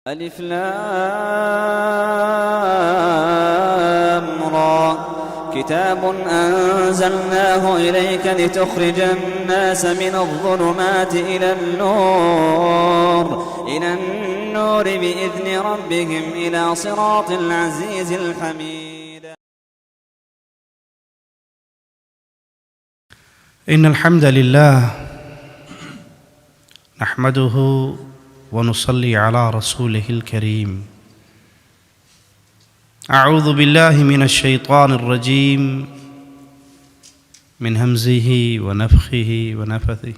الف لام را كتاب أنزلناه إليك لتخرج الناس من الظلمات إلى النور بإذن ربهم إلى صراط العزيز الحميد. إن الحمد لله نحمده ونصلي على رسوله الكريم. أعوذ بالله من الشيطان الرجيم من همزه ونفخه ونفثه.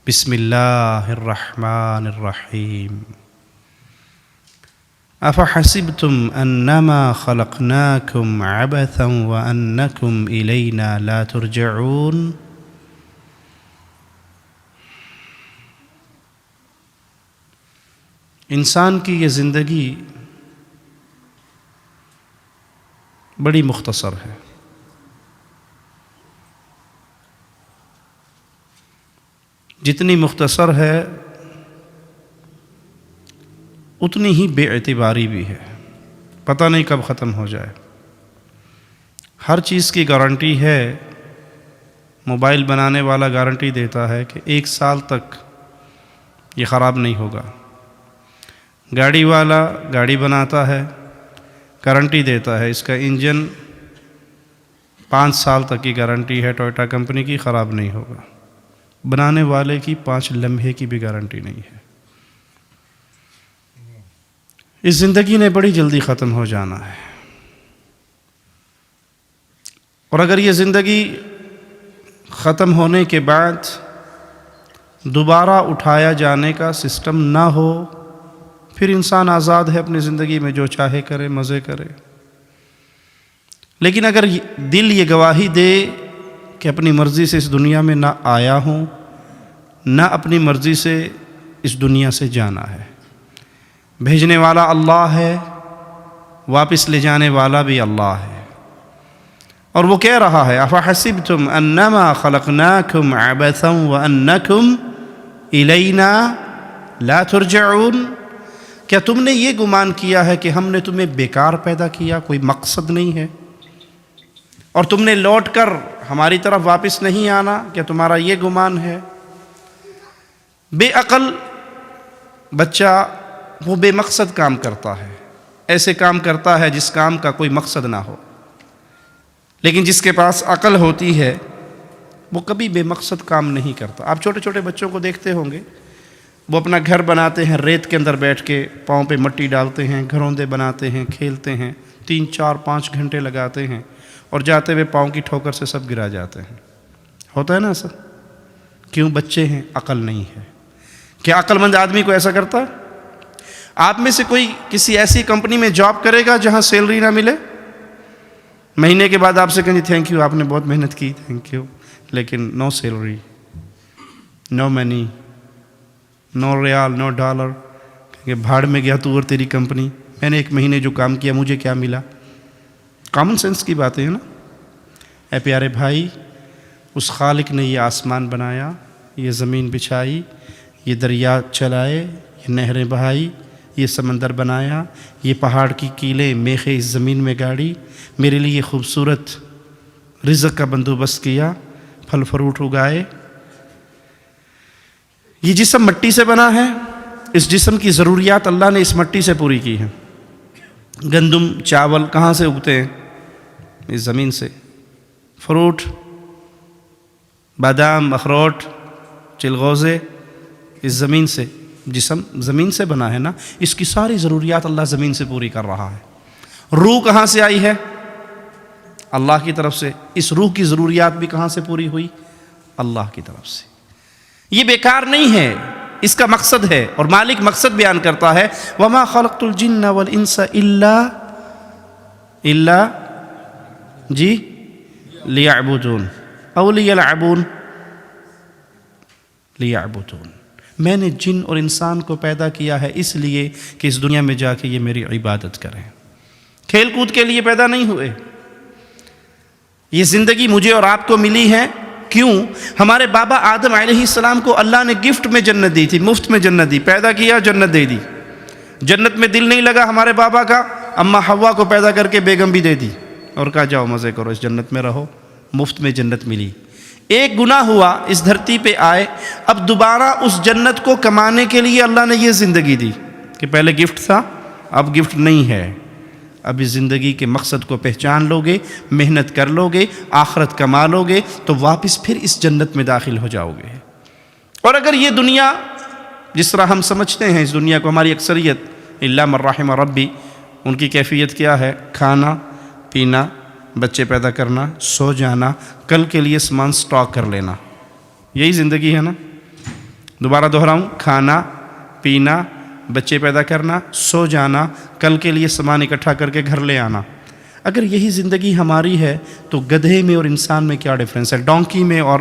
بسم الله الرحمن الرحيم. أفحسبتم أنما خلقناكم عبثا وأنكم إلينا لا ترجعون. انسان کی یہ زندگی بڑی مختصر ہے. جتنی مختصر ہے اتنی ہی بے اعتباری بھی ہے. پتہ نہیں کب ختم ہو جائے. ہر چیز کی گارنٹی ہے. موبائل بنانے والا گارنٹی دیتا ہے کہ 1 سال تک یہ خراب نہیں ہوگا. گاڑی والا گاڑی بناتا ہے، گارنٹی دیتا ہے اس کا انجن 5 سال تک کی گارنٹی ہے ٹویوٹا کمپنی کی، خراب نہیں ہوگا. بنانے والے کی 5 لمحے کی بھی گارنٹی نہیں ہے. اس زندگی نے بڑی جلدی ختم ہو جانا ہے. اور اگر یہ زندگی ختم ہونے کے بعد دوبارہ اٹھایا جانے کا سسٹم نہ ہو، پھر انسان آزاد ہے اپنی زندگی میں جو چاہے کرے، مزے کرے. لیکن اگر دل یہ گواہی دے کہ اپنی مرضی سے اس دنیا میں نہ آیا ہوں، نہ اپنی مرضی سے اس دنیا سے جانا ہے، بھیجنے والا اللہ ہے، واپس لے جانے والا بھی اللہ ہے. اور وہ کہہ رہا ہے افحسبتم انما خلقناکم عبثا وانکم الینا لا ترجعون. کیا تم نے یہ گمان کیا ہے کہ ہم نے تمہیں بیکار پیدا کیا، کوئی مقصد نہیں ہے، اور تم نے لوٹ کر ہماری طرف واپس نہیں آنا؟ کیا تمہارا یہ گمان ہے؟ بے عقل بچہ وہ بے مقصد کام کرتا ہے، ایسے کام کرتا ہے جس کام کا کوئی مقصد نہ ہو. لیکن جس کے پاس عقل ہوتی ہے وہ کبھی بے مقصد کام نہیں کرتا. آپ چھوٹے چھوٹے بچوں کو دیکھتے ہوں گے، وہ اپنا گھر بناتے ہیں، ریت کے اندر بیٹھ کے پاؤں پہ مٹی ڈالتے ہیں، گھروندے بناتے ہیں، کھیلتے ہیں، 3 4 5 گھنٹے لگاتے ہیں، اور جاتے ہوئے پاؤں کی ٹھوکر سے سب گرا جاتے ہیں. ہوتا ہے نا ایسا؟ کیوں؟ بچے ہیں، عقل نہیں ہے. کیا عقل مند آدمی کو ایسا کرتا؟ آپ میں سے کوئی کسی ایسی کمپنی میں جاب کرے گا جہاں سیلری نہ ملے؟ مہینے کے بعد آپ سے کہیں تھینک یو، آپ نے بہت محنت کی، تھینک یو، لیکن نو سیلری، نو منی، نو ریال، نو ڈالر. کہ بھاڑ میں گیا تو اور تیری کمپنی، میں نے 1 مہینے جو کام کیا مجھے کیا ملا؟ کامن سینس کی باتیں ہیں نا. اے پیارے بھائی، اس خالق نے یہ آسمان بنایا، یہ زمین بچھائی، یہ دریا چلائے، یہ نہریں بہائی، یہ سمندر بنایا، یہ پہاڑ کی کیلیں میخیں اس زمین میں گاڑی، میرے لیے خوبصورت رزق کا بندوبست کیا، پھل فروٹ اگائے. یہ جسم مٹی سے بنا ہے، اس جسم کی ضروریات اللہ نے اس مٹی سے پوری کی ہیں. گندم، چاول کہاں سے اگتے ہیں؟ اس زمین سے. فروٹ، بادام، اخروٹ، چلغوزے اس زمین سے. جسم زمین سے بنا ہے نا، اس کی ساری ضروریات اللہ زمین سے پوری کر رہا ہے. روح کہاں سے آئی ہے؟ اللہ کی طرف سے. اس روح کی ضروریات بھی کہاں سے پوری ہوئی؟ اللہ کی طرف سے. یہ بیکار نہیں ہے، اس کا مقصد ہے. اور مالک مقصد بیان کرتا ہے وَمَا خَلَقْتُ الْجِنَّ وَالْإِنسَ إِلَّا جی لِيَعْبُدُونَ أَوْ لِيَلْعَبُونَ لِيَعْبُدُونَ. میں نے جن اور انسان کو پیدا کیا ہے اس لیے کہ اس دنیا میں جا کے یہ میری عبادت کریں. کھیل کود کے لیے پیدا نہیں ہوئے. یہ زندگی مجھے اور آپ کو ملی ہے کیوں؟ ہمارے بابا آدم علیہ السلام کو اللہ نے گفٹ میں جنت دی تھی، مفت میں جنت دی. پیدا کیا، جنت دے دی. جنت میں دل نہیں لگا ہمارے بابا کا، اماں حوا کو پیدا کر کے بیگم بھی دے دی اور کہا جاؤ مزے کرو، اس جنت میں رہو، مفت میں جنت ملی۔ ایک گناہ ہوا، اس دھرتی پہ آئے، اب دوبارہ اس جنت کو کمانے کے لیے اللہ نے یہ زندگی دی کہ پہلے گفٹ تھا، اب گفٹ نہیں ہے، اب اس زندگی کے مقصد کو پہچان لو گے، محنت کر لو گے، آخرت کما لو گے تو واپس پھر اس جنت میں داخل ہو جاؤ گے۔ اور اگر یہ دنیا جس طرح ہم سمجھتے ہیں اس دنیا کو، ہماری اکثریت الا من رحم ربی، ان کی کیفیت کیا ہے؟ کھانا پینا، بچے پیدا کرنا، سو جانا، کل کے لیے سامان سٹاک کر لینا، یہی زندگی ہے نا؟ دوبارہ دہراؤں، کھانا پینا، بچے پیدا کرنا، سو جانا، کل کے لیے سامان اکٹھا کر کے گھر لے آنا۔ اگر یہی زندگی ہماری ہے تو گدھے میں اور انسان میں کیا ڈفرینس ہے؟ ڈونکی میں اور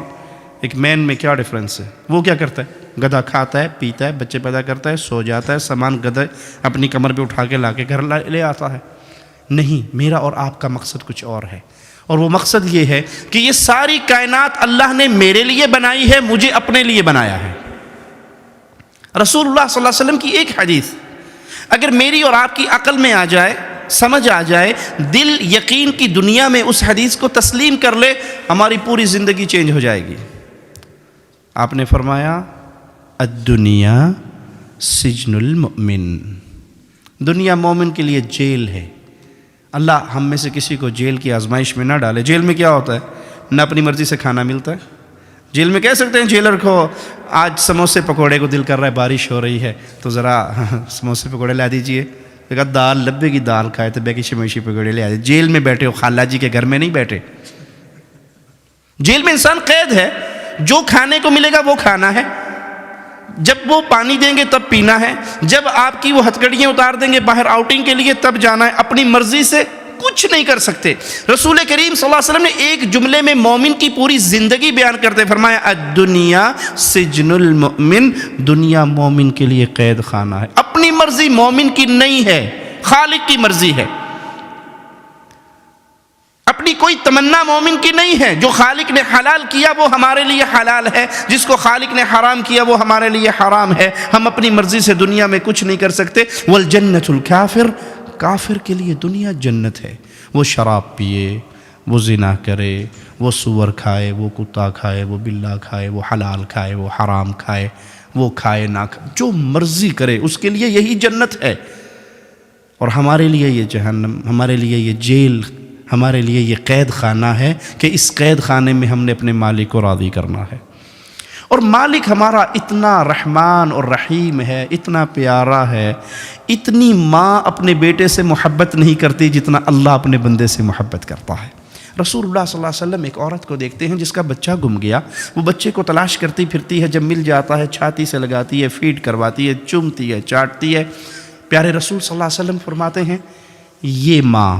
ایک مین میں کیا ڈفرینس ہے؟ وہ کیا کرتا ہے؟ گدھا کھاتا ہے، پیتا ہے، بچے پیدا کرتا ہے، سو جاتا ہے، سامان گدھا اپنی کمر پہ اٹھا کے لا کے گھر لے آتا ہے۔ نہیں، میرا اور آپ کا مقصد کچھ اور ہے، اور وہ مقصد یہ ہے کہ یہ ساری کائنات اللہ نے میرے لیے بنائی ہے، مجھے اپنے لیے بنایا ہے۔ رسول اللہ صلی اللہ علیہ وسلم کی ایک حدیث اگر میری اور آپ کی عقل میں آ جائے، سمجھ آ جائے، دل یقین کی دنیا میں اس حدیث کو تسلیم کر لے، ہماری پوری زندگی چینج ہو جائے گی۔ آپ نے فرمایا الدنیا سجن المؤمن، دنیا مومن کے لیے جیل ہے۔ اللہ ہم میں سے کسی کو جیل کی آزمائش میں نہ ڈالے۔ جیل میں کیا ہوتا ہے؟ نہ اپنی مرضی سے کھانا ملتا ہے۔ جیل میں کہہ سکتے ہیں جیلر کو آج سموسے پکوڑے کو دل کر رہا ہے، بارش ہو رہی ہے تو ذرا سموسے پکوڑے لا دیجئے، کہا دال لبے کی دال کھائے تو بیکی شمیشی پکوڑے لے آئے۔ جیل میں بیٹھے ہو، خالہ جی کے گھر میں نہیں بیٹھے۔ جیل میں انسان قید ہے، جو کھانے کو ملے گا وہ کھانا ہے، جب وہ پانی دیں گے تب پینا ہے، جب آپ کی وہ ہتھکڑیاں اتار دیں گے باہر آؤٹنگ کے لیے تب جانا ہے، اپنی مرضی سے کچھ نہیں کر سکتے۔ رسول کریم صلی اللہ علیہ وسلم نے ایک جملے میں مومن کی پوری زندگی بیان کرتے فرمایا الدنیا سجن المؤمن، دنیا مومن کے لیے قید خانہ ہے۔ اپنی مرضی مومن کی نہیں ہے، خالق کی مرضی ہے۔ اپنی کوئی تمنا مومن کی نہیں ہے، جو خالق نے حلال کیا وہ ہمارے لیے حلال ہے، جس کو خالق نے حرام کیا وہ ہمارے لیے حرام ہے۔ ہم اپنی مرضی سے دنیا میں کچھ نہیں کر سکتے۔ والجنت الکافر، کافر کے لیے دنیا جنت ہے۔ وہ شراب پیے، وہ زنا کرے، وہ سور کھائے، وہ کتا کھائے، وہ بلا کھائے، وہ حلال کھائے، وہ حرام کھائے، وہ کھائے نہ کھائے، جو مرضی کرے اس کے لیے یہی جنت ہے۔ اور ہمارے لیے یہ جہنم، ہمارے لیے یہ جیل، ہمارے لیے یہ قید خانہ ہے کہ اس قید خانے میں ہم نے اپنے مالک کو راضی کرنا ہے۔ اور مالک ہمارا اتنا رحمان اور رحیم ہے، اتنا پیارا ہے، اتنی ماں اپنے بیٹے سے محبت نہیں کرتی جتنا اللہ اپنے بندے سے محبت کرتا ہے۔ رسول اللہ صلی اللہ علیہ وسلم ایک عورت کو دیکھتے ہیں جس کا بچہ گم گیا، وہ بچے کو تلاش کرتی پھرتی ہے، جب مل جاتا ہے چھاتی سے لگاتی ہے، فیڈ کرواتی ہے، چومتی ہے، چاٹتی ہے۔ پیارے رسول صلی اللہ علیہ وسلم فرماتے ہیں یہ ماں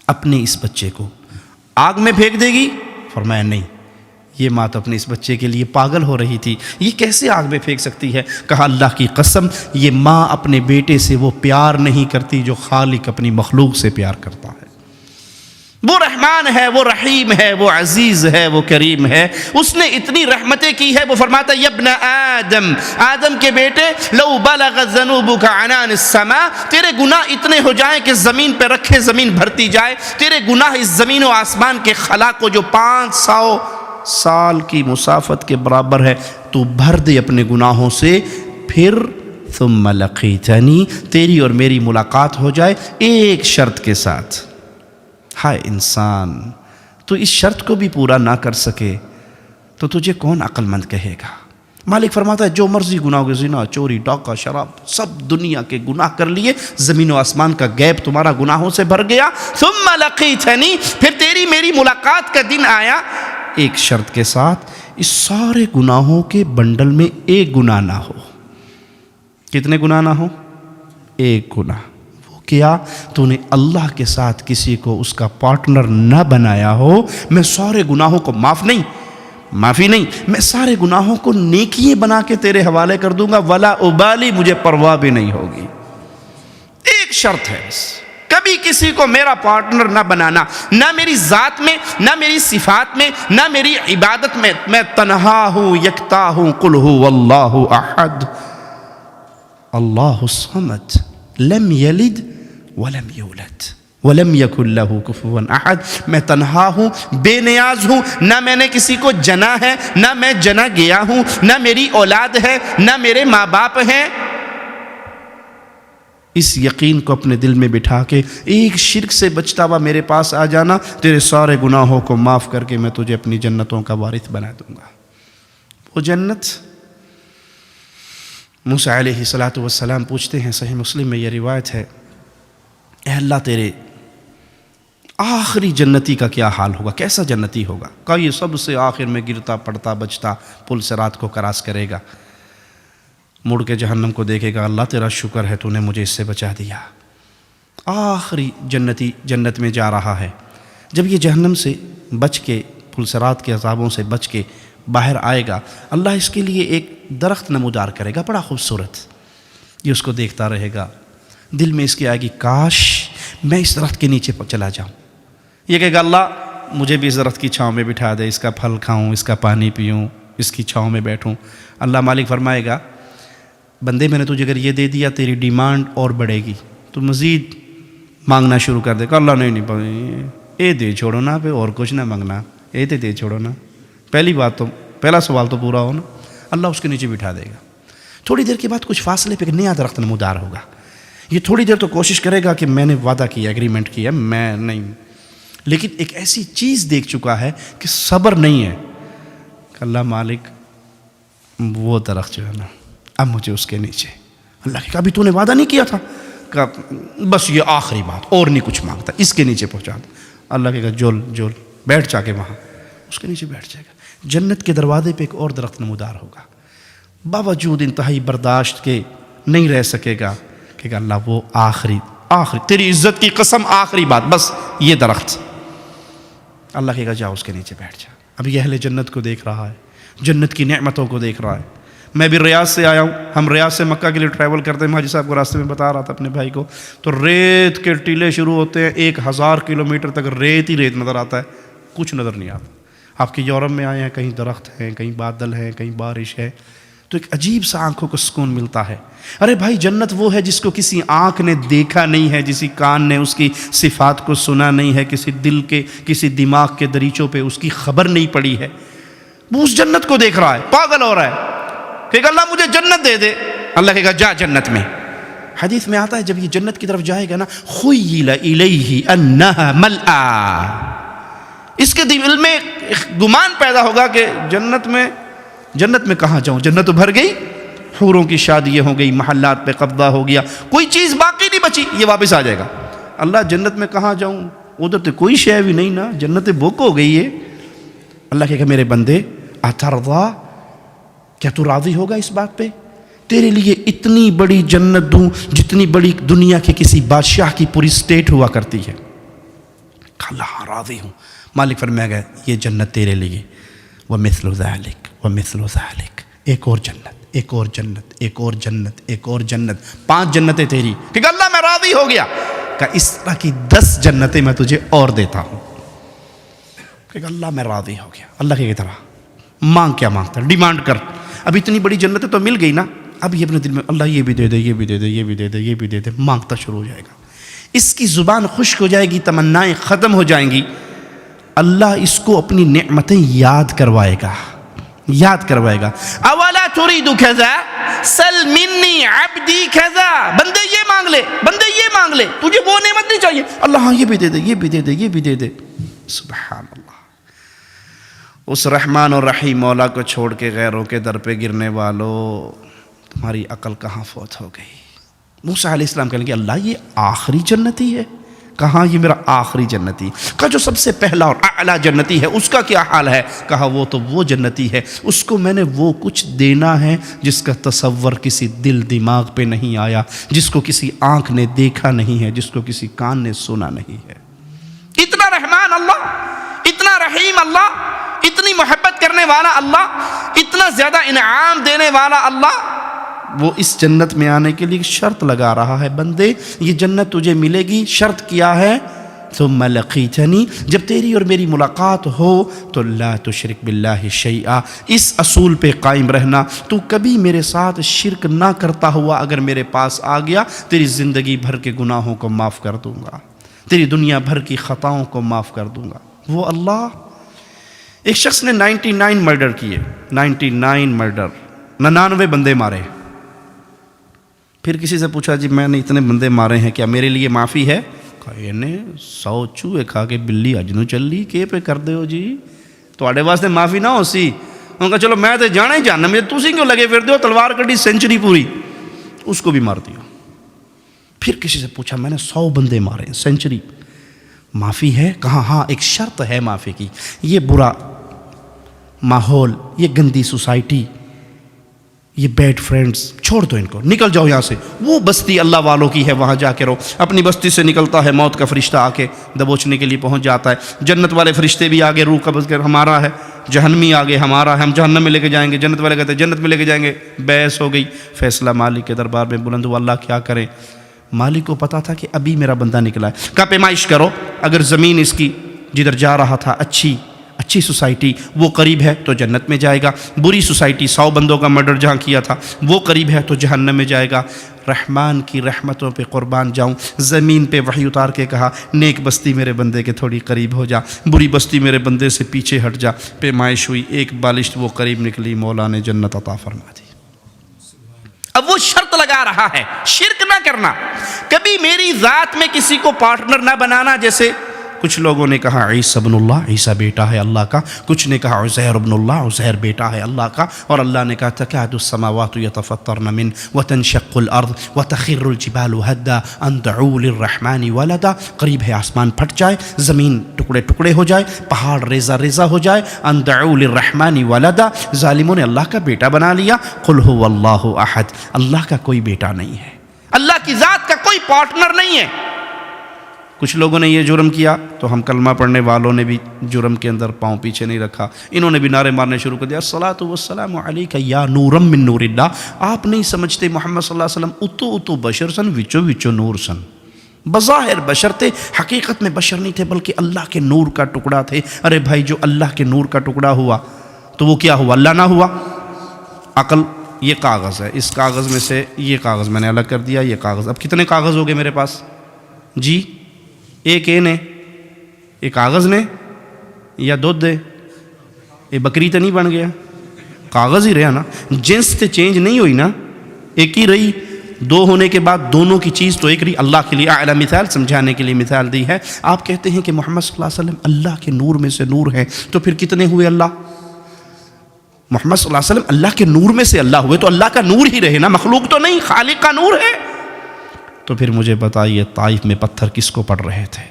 اپنے اس بچے کو آگ میں پھینک دے گی؟ فرمایا نہیں، یہ ماں تو اپنے اس بچے کے لیے پاگل ہو رہی تھی، یہ کیسے آگ میں پھینک سکتی ہے؟ کہا اللہ کی قسم، یہ ماں اپنے بیٹے سے وہ پیار نہیں کرتی جو خالق اپنی مخلوق سے پیار کرتا ہے۔ وہ رحمان ہے، وہ رحیم ہے، وہ عزیز ہے، وہ کریم ہے، اس نے اتنی رحمتیں کی ہے۔ وہ فرماتا ہے ابن آدم، آدم کے بیٹے، لو بلغ ذنوبک عنان السماء، تیرے گناہ اتنے ہو جائیں کہ زمین پہ رکھے زمین بھرتی جائے، تیرے گناہ اس زمین و آسمان کے خلا کو جو 500 سال کی مسافت کے برابر ہے تو بھر دے اپنے گناہوں سے، پھر ثم لقیتنی، تیری اور میری ملاقات ہو جائے ایک شرط کے ساتھ۔ ہائے انسان، تو اس شرط کو بھی پورا نہ کر سکے تو تجھے کون عقل مند کہے گا؟ مالک فرماتا ہے جو مرضی گناہ کے، زنا، چوری، ڈاکہ، شراب، سب دنیا کے گناہ کر لیے، زمین و آسمان کا گیپ تمہارا گناہوں سے بھر گیا، ثم لقیتنی، پھر تیری میری ملاقات کا دن آیا ایک شرط کے ساتھ، اس سارے گناہوں کے بنڈل میں ایک گناہ نہ ہو۔ کتنے گناہ نہ ہو؟ ایک گناہ۔ وہ کیا؟ تو نے اللہ کے ساتھ کسی کو اس کا پارٹنر نہ بنایا ہو۔ میں سارے گناہوں کو معافی نہیں، میں سارے گناہوں کو نیکیے بنا کے تیرے حوالے کر دوں گا، ولا ابالی، مجھے پرواہ بھی نہیں ہوگی۔ ایک شرط ہے بس، کبھی کسی کو میرا پارٹنر نہ بنانا، نہ میری ذات میں، نہ میری صفات میں، نہ میری عبادت میں۔ میں تنہا ہوں، یکتا ہوں، قل هو اللہ احد۔ اللہ الصمد لم یلد ولم یولد ولم یکن لہ کفوا احد، میں تنہا ہوں، بے نیاز ہوں، نہ میں نے کسی کو جنا ہے، نہ میں جنا گیا ہوں، نہ میری اولاد ہے، نہ میرے ماں باپ ہیں۔ اس یقین کو اپنے دل میں بٹھا کے ایک شرک سے بچتا ہوا میرے پاس آ جانا، تیرے سارے گناہوں کو معاف کر کے میں تجھے اپنی جنتوں کا وارث بنا دوں گا۔ وہ جنت، موسیٰ علیہ السلام پوچھتے ہیں، صحیح مسلم میں یہ روایت ہے، اے اللہ تیرے آخری جنتی کا کیا حال ہوگا، کیسا جنتی ہوگا؟ کہا یہ سب سے آخر میں گرتا پڑتا بچتا پل صراط کو کراس کرے گا، مڑ کے جہنم کو دیکھے گا، اللہ تیرا شکر ہے تو نے مجھے اس سے بچا دیا۔ آخری جنتی جنت میں جا رہا ہے، جب یہ جہنم سے بچ کے، پل صراط کے عذابوں سے بچ کے باہر آئے گا، اللہ اس کے لیے ایک درخت نمودار کرے گا، بڑا خوبصورت، یہ اس کو دیکھتا رہے گا، دل میں اس کی آئے گی کاش میں اس درخت کے نیچے چلا جاؤں۔ یہ کہے گا اللہ مجھے بھی اس درخت کی چھاؤں میں بٹھا دے، اس کا پھل کھاؤں، اس کا پانی پیوں، اس کی چھاؤں میں بیٹھوں۔ اللہ مالک فرمائے گا بندے میں نے تجھے اگر یہ دے دیا تیری ڈیمانڈ اور بڑھے گی، تو مزید مانگنا شروع کر دے گا۔ اللہ نہیں اے دے چھوڑو نا، پہ اور کچھ نہ مانگنا، اے دے چھوڑو نا، پہلا سوال تو پورا ہو نا۔ اللہ اس کے نیچے بٹھا دے گا۔ تھوڑی دیر کے بعد کچھ فاصلے پہ ایک نیا درخت نمودار ہوگا، یہ تھوڑی دیر تو کوشش کرے گا کہ میں نے وعدہ کیا، ایگریمنٹ کیا، میں نہیں، لیکن ایک ایسی چیز دیکھ چکا ہے کہ صبر نہیں ہے کہ اللہ مالک وہ درخت جو ہے نا اب مجھے اس کے نیچے۔ اللہ کہ ابھی تو نے وعدہ نہیں کیا تھا، کہ بس یہ آخری بات اور نہیں کچھ مانگتا، اس کے نیچے پہنچا دے۔ اللہ کہے گا جول بیٹھ جا کے وہاں، اس کے نیچے بیٹھ جائے گا۔ جنت کے دروازے پہ ایک اور درخت نمودار ہوگا، باوجود انتہائی برداشت کے نہیں رہ سکے گا، کہ اللہ وہ آخری تیری عزت کی قسم آخری بات، بس یہ درخت۔ اللہ کہے گا جا اس کے نیچے بیٹھ جا۔ اب یہ اہل جنت کو دیکھ رہا ہے، جنت کی نعمتوں کو دیکھ رہا ہے۔ میں بھی ریاض سے آیا ہوں، ہم ریاض سے مکہ کے لیے ٹریول کرتے ہیں، حاجی صاحب کو راستے میں بتا رہا تھا اپنے بھائی کو، تو ریت کے ٹیلے شروع ہوتے ہیں، 1000 کلومیٹر تک ریت ہی ریت نظر آتا ہے، کچھ نظر نہیں آتا۔ آپ کے یورپ میں آئے ہیں، کہیں درخت ہیں، کہیں بادل ہیں، کہیں بارش ہے، تو ایک عجیب سا آنکھوں کو سکون ملتا ہے۔ ارے بھائی جنت وہ ہے جس کو کسی آنکھ نے دیکھا نہیں ہے، کسی کان نے اس کی صفات کو سنا نہیں ہے، کسی دل کے کسی دماغ کے دریچوں پہ اس کی خبر نہیں پڑی ہے، وہ اس جنت کو دیکھ رہا ہے، پاگل ہو رہا ہے کہ اللہ مجھے جنت دے دے۔ اللہ کہے گا جا جنت میں۔ حدیث میں آتا ہے جب یہ جنت کی طرف جائے گا نا، خیل الیہ انہا ملآ، اس کے دل میں گمان پیدا ہوگا کہ جنت میں کہاں جاؤں، جنت تو بھر گئی، حوروں کی شادیاں ہو گئی، محلات پہ قبضہ ہو گیا، کوئی چیز باقی نہیں بچی، یہ واپس آ جائے گا۔ اللہ جنت میں کہاں جاؤں، ادھر تو کوئی شے بھی نہیں نا، جنت بک ہو گئی ہے۔ اللہ کہے گا میرے بندے اترضا، کیا تو راضی ہوگا اس بات پہ؟ تیرے لیے اتنی بڑی جنت دوں جتنی بڑی دنیا کے کسی بادشاہ کی پوری اسٹیٹ ہوا کرتی ہے۔ اللہ راضی ہوں۔ مالک فرمائے گا یہ جنت تیرے لیے، وَمِثْلُ ذَلِكَ وَمِثْلُ ذَلِكَ، ایک اور جنت، ایک اور جنت، ایک اور جنت، ایک اور جنت، 5 جنتیں تیری۔ کہ اللہ میں راضی ہو گیا، کہ اس طرح کی 10 جنتیں میں تجھے اور دیتا ہوں۔ کہ اللہ میں راضی ہو گیا۔ اللہ کی طرح مانگ، کیا مانگتا ہے، ڈیمانڈ کر۔ اب اتنی بڑی جنتیں تو مل گئی نا، اب یہ اپنے دل میں اللہ یہ بھی دے دے، یہ بھی دے دے، یہ بھی دے دے، یہ بھی دے دے، مانگتا شروع ہو جائے گا۔ اس کی زبان خشک ہو جائے گی، تمنائیں ختم ہو جائیں گی۔ اللہ اس کو اپنی نعمتیں یاد کروائے گا، یاد کروائے گا۔ اولا تريد كذا سل مني عبدي كذا، بندے یہ مانگ لے، بندے یہ مانگ لے، تجھے وہ نعمت نہیں چاہیے، اللہ ہاں یہ بھی دے دے، یہ بھی دے دے، یہ بھی دے دے۔ سبحان اللہ۔ اس رحمان اور رحیم مولا کو چھوڑ کے غیروں کے در پہ گرنے والو، تمہاری عقل کہاں فوت ہو گئی؟ موسیٰ علیہ السلام کہنے لگے اللہ یہ آخری جنتی ہے؟ کہاں یہ میرا آخری جنتی؟ کہا جو سب سے پہلا اور اعلیٰ جنتی ہے اس کا کیا حال ہے؟ کہا وہ تو وہ جنتی ہے، اس کو میں نے وہ کچھ دینا ہے جس کا تصور کسی دل دماغ پہ نہیں آیا، جس کو کسی آنکھ نے دیکھا نہیں ہے، جس کو کسی کان نے سنا نہیں ہے۔ اتنا رحمان اللہ، اتنا رحیم اللہ، اتنی محبت کرنے والا اللہ، اتنا زیادہ انعام دینے والا اللہ، وہ اس جنت میں آنے کے لیے شرط لگا رہا ہے، بندے یہ جنت تجھے ملے گی، شرط کیا ہے ثم لقیتنی، جب تیری اور میری ملاقات ہو تو لا تشرک باللہ شیئا، اس اصول پہ قائم رہنا، تو کبھی میرے ساتھ شرک نہ کرتا ہوا اگر میرے پاس آ گیا، تیری زندگی بھر کے گناہوں کو معاف کر دوں گا، تیری دنیا بھر کی خطاؤں کو معاف کر دوں گا۔ وہ اللہ۔ ایک شخص نے 99 مرڈر کیے، 99 مرڈر، 99 بندے مارے۔ پھر کسی سے پوچھا جی میں نے اتنے بندے مارے ہیں، کیا میرے لیے معافی ہے؟ کہا یہ نے 100 چوہے کھا کے بلی اج نوں چلی، کہ پہ کر دے ہو جی، تواڈے واسطے معافی نہ ہو سی۔ انہوں نے کہا چلو میں تے جانا ہی جاننا، مجھے تسی کیوں لگے پھر دے ہو؟ تلوار کٹی، سینچری پوری، اس کو بھی مار دیا۔ پھر کسی سے پوچھا میں نے 100 بندے مارے ہیں، سینچری، معافی ہے؟ کہا ہاں ایک شرط ہے معافی کی، یہ برا ماحول، یہ گندی سوسائٹی، یہ بیڈ فرینڈز چھوڑ دو، ان کو نکل جاؤ یہاں سے۔ وہ بستی اللہ والوں کی ہے، وہاں جا کے رہو۔ اپنی بستی سے نکلتا ہے، موت کا فرشتہ آ کے دبوچنے کے لیے پہنچ جاتا ہے۔ جنت والے فرشتے بھی آگے روح قبض کر ہمارا ہے، جہنمی آگے ہمارا ہے، ہم جہنم میں لے کے جائیں گے، جنت والے کہتے ہیں جنت میں لے کے جائیں گے۔ بحث ہو گئی، فیصلہ مالک کے دربار میں بلند ہوا، اللہ کیا کریں؟ مالک کو پتا تھا کہ ابھی میرا بندہ نکلا ہے، کہا پیمائش کرو، اگر زمین اس کی جدھر جا رہا تھا اچھی سوسائٹی وہ قریب ہے تو جنت میں جائے گا، بری سوسائٹی 100 بندوں کا مرڈر جہاں کیا تھا وہ قریب ہے تو جہنم میں جائے گا۔ رحمان کی رحمتوں پہ قربان جاؤں، زمین پہ وحی اتار کے کہا نیک بستی میرے بندے کے تھوڑی قریب ہو جا، بری بستی میرے بندے سے پیچھے ہٹ جا۔ پیمائش ہوئی، ایک بالشت وہ قریب نکلی، مولا نے جنت عطا فرما دی۔ اب وہ شرط لگا رہا ہے شرک نہ کرنا، کبھی میری ذات میں کسی کو پارٹنر نہ بنانا۔ جیسے کچھ لوگوں نے کہا عیسیٰ ابن اللہ، عیسیٰ بیٹا ہے اللہ کا، کچھ نے کہا عزیر ابن اللہ، عزیر بیٹا ہے اللہ کا، اور اللہ نے کہا تکاد السماوات یتفطرن من وتنشق الارض وتخر الجبال هدا ان دعوا للرحمن ولدا، قریب ہے آسمان پھٹ جائے، زمین ٹکڑے ٹکڑے ہو جائے، پہاڑ ریزہ ریزہ ہو جائے، ان دعوا للرحمن ولدا، ظالموں نے اللہ کا بیٹا بنا لیا۔ قل هو اللہ احد، اللہ کا کوئی بیٹا نہیں ہے، اللہ کی ذات کا کوئی پارٹنر نہیں ہے۔ کچھ لوگوں نے یہ جرم کیا تو ہم کلمہ پڑھنے والوں نے بھی جرم کے اندر پاؤں پیچھے نہیں رکھا، انہوں نے بھی نعرے مارنے شروع کر دیا الصلاۃ والسلام علیک یا نورا من نور اللہ۔ آپ نہیں سمجھتے محمد صلی اللہ علیہ وسلم اتو بشر سن، وچو وچو نور سن، بظاہر بشر تھے، حقیقت میں بشر نہیں تھے بلکہ اللہ کے نور کا ٹکڑا تھے۔ ارے بھائی جو اللہ کے نور کا ٹکڑا ہوا تو وہ کیا ہوا؟ اللہ نہ ہوا؟ عقل یہ کاغذ ہے، اس کاغذ میں سے یہ کاغذ میں نے الگ کر دیا، یہ کاغذ، اب کتنے کاغذ ہو گئے میرے پاس جی؟ ایک اے نے، ایک کاغذ نے، یا دودھ دے، یہ بکری تو نہیں بن گیا، کاغذ ہی رہا نا، جنس تے چینج نہیں ہوئی نا، ایک ہی رہی۔ دو ہونے کے بعد دونوں کی چیز تو ایک رہی۔ اللہ کے لیے اعلیٰ مثال سمجھانے کے لیے مثال دی ہے۔ آپ کہتے ہیں کہ محمد صلی اللہ علیہ وسلم اللہ کے نور میں سے نور ہے، تو پھر کتنے ہوئے اللہ؟ محمد صلی اللہ علیہ وسلم اللہ کے نور میں سے اللہ ہوئے تو اللہ کا نور ہی رہے نا، مخلوق تو نہیں، خالق کا نور ہے۔ تو پھر مجھے بتائیے طائف میں پتھر کس کو پڑ رہے تھے؟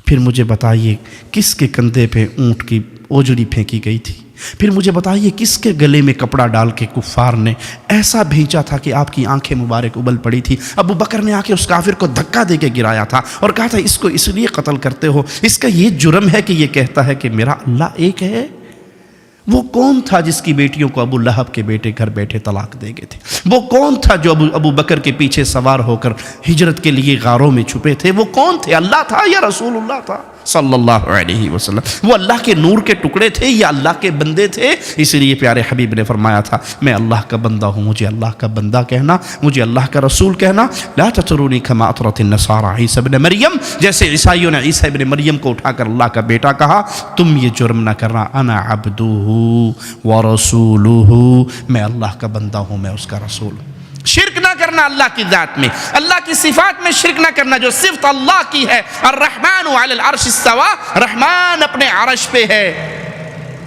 پھر مجھے بتائیے کس کے کندھے پہ اونٹ کی اوجڑی پھینکی گئی تھی؟ پھر مجھے بتائیے کس کے گلے میں کپڑا ڈال کے کفار نے ایسا بھینچا تھا کہ آپ کی آنکھیں مبارک ابل پڑی تھی؟ ابو بکر نے آ کے اس کافر کو دھکا دے کے گرایا تھا اور کہا تھا اس کو اس لیے قتل کرتے ہو، اس کا یہ جرم ہے کہ یہ کہتا ہے کہ میرا اللہ ایک ہے۔ وہ کون تھا جس کی بیٹیوں کو ابو لہب کے بیٹے گھر بیٹھے طلاق دے گئے تھے؟ وہ کون تھا جو ابو بکر کے پیچھے سوار ہو کر ہجرت کے لیے غاروں میں چھپے تھے؟ وہ کون تھے؟ اللہ تھا یا رسول اللہ تھا صلی اللہ علیہ وسلم؟ وہ اللہ کے نور کے ٹکڑے تھے یا اللہ کے بندے تھے؟ اس لیے پیارے حبیب نے فرمایا تھا میں اللہ کا بندہ ہوں، مجھے اللہ کا بندہ کہنا، مجھے اللہ کا رسول کہنا۔ لا تطرونی کما اطرت النصارى عیسی ابن مریم، جیسے عیسائیوں نے عیسی ابن مریم کو اٹھا کر اللہ کا بیٹا کہا، تم یہ جرم نہ کرنا۔ انا عبدہ ورسولہ، میں اللہ کا بندہ ہوں، میں اس کا رسول ہوں۔ شرک نہ کرنا اللہ کی ذات میں، اللہ کی صفات میں شرک نہ کرنا جو صفت اللہ کی ہے۔ الرحمن علی العرش استوى، رحمان اپنے عرش پہ ہے،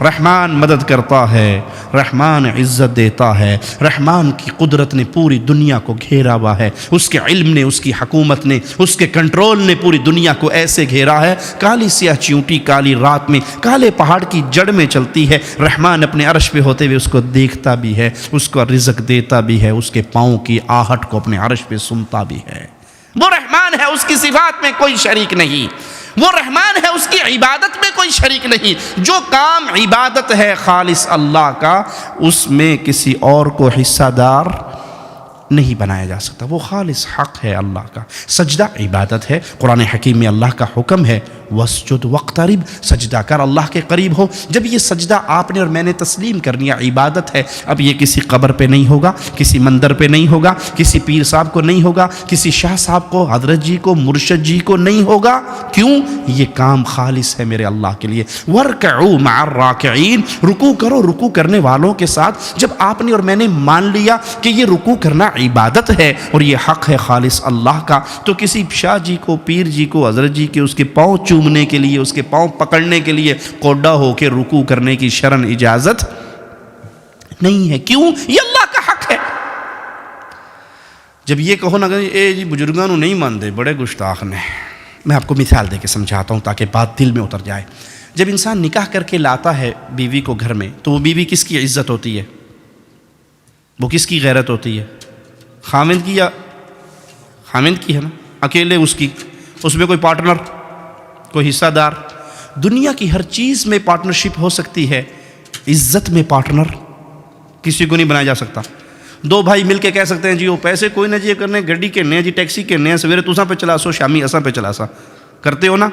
رحمان مدد کرتا ہے، رحمان عزت دیتا ہے، رحمان کی قدرت نے پوری دنیا کو گھیرا ہوا ہے، اس کے علم نے، اس کی حکومت نے، اس کے کنٹرول نے پوری دنیا کو ایسے گھیرا ہے۔ کالی سیاہ چیونٹی کالی رات میں کالے پہاڑ کی جڑ میں چلتی ہے، رحمان اپنے عرش پہ ہوتے ہوئے اس کو دیکھتا بھی ہے، اس کو رزق دیتا بھی ہے، اس کے پاؤں کی آہٹ کو اپنے عرش پہ سنتا بھی ہے۔ وہ رحمان ہے، اس کی صفات میں کوئی شریک نہیں، وہ رحمان ہے، اس کی عبادت میں کوئی شریک نہیں۔ جو کام عبادت ہے خالص اللہ کا، اس میں کسی اور کو حصہ دار نہیں بنایا جا سکتا، وہ خالص حق ہے اللہ کا۔ سجدہ عبادت ہے، قرآن حکیم میں اللہ کا حکم ہے وَاسْجُدْ وَاقْتَرِبْ، سجدہ کر، اللہ کے قریب ہو۔ جب یہ سجدہ آپ نے اور میں نے تسلیم کرنی ہے، عبادت ہے، اب یہ کسی قبر پہ نہیں ہوگا، کسی مندر پہ نہیں ہوگا، کسی پیر صاحب کو نہیں ہوگا، کسی شاہ صاحب کو، حضرت جی کو، مرشد جی کو نہیں ہوگا۔ کیوں؟ یہ کام خالص ہے میرے اللہ کے لیے۔ وَارْكَعُوا مَعَ الرَّاكِعِينَ، رکوع کرو رکوع کرنے والوں کے ساتھ۔ جب آپ نے اور میں نے مان لیا کہ یہ رکوع کرنا عبادت ہے اور یہ حق ہے خالص اللہ کا، تو کسی شاہ جی کو، پیر جی کو، حضرت جی کے اس کے پاؤں چومنے کے لیے، اس کے پاؤں پکڑنے کے لیے کوڈا ہو کے رکوع کرنے کی شرعن اجازت نہیں ہے۔ کیوں؟ یہ اللہ کا حق ہے۔ جب یہ کہو نا کہ اے جی بزرگانوں نہیں مانتے، بڑے گستاخ نے، میں آپ کو مثال دے کے سمجھاتا ہوں تاکہ بات دل میں اتر جائے۔ جب انسان نکاح کر کے لاتا ہے بیوی کو گھر میں، تو وہ بیوی کس کی عزت ہوتی ہے؟ وہ کس کی غیرت ہوتی ہے؟ خامند کی یا خامند کی ہے نا؟ اکیلے اس کی، اس میں کوئی پارٹنر، کوئی حصہ دار؟ دنیا کی ہر چیز میں پارٹنرشپ ہو سکتی ہے، عزت میں پارٹنر کسی کو نہیں بنایا جا سکتا۔ دو بھائی مل کے کہہ سکتے ہیں جی وہ پیسے کوئی نہ جی کرنے، گڈی کہنے ہیں جی، ٹیکسی کہنے ہیں، سویرے تساں پہ چلا سو، شامی اساں پہ چلا سا، کرتے ہو نا؟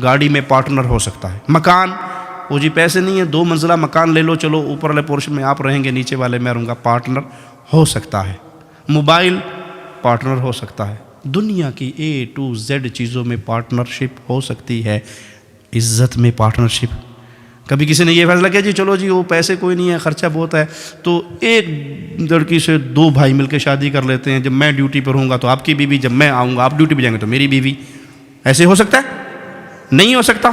گاڑی میں پارٹنر ہو سکتا ہے۔ مکان، وہ جی پیسے نہیں ہیں، 2 منزلہ مکان لے لو، چلو اوپر والے پورشن میں آپ رہیں گے، نیچے والے میں رہوں گا، پارٹنر ہو سکتا ہے۔ موبائل پارٹنر ہو سکتا ہے۔ دنیا کی A to Z چیزوں میں پارٹنرشپ ہو سکتی ہے، عزت میں پارٹنرشپ۔ کبھی کسی نے یہ فیصلہ کیا جی چلو جی وہ پیسے کوئی نہیں ہے، خرچہ بہت ہے، تو ایک لڑکی سے 2 بھائی مل کے شادی کر لیتے ہیں، جب میں ڈیوٹی پر ہوں گا تو آپ کی بیوی، جب میں آؤں گا آپ ڈیوٹی پہ جائیں گے تو میری بیوی۔ ایسے ہو سکتا ہے؟ نہیں ہو سکتا۔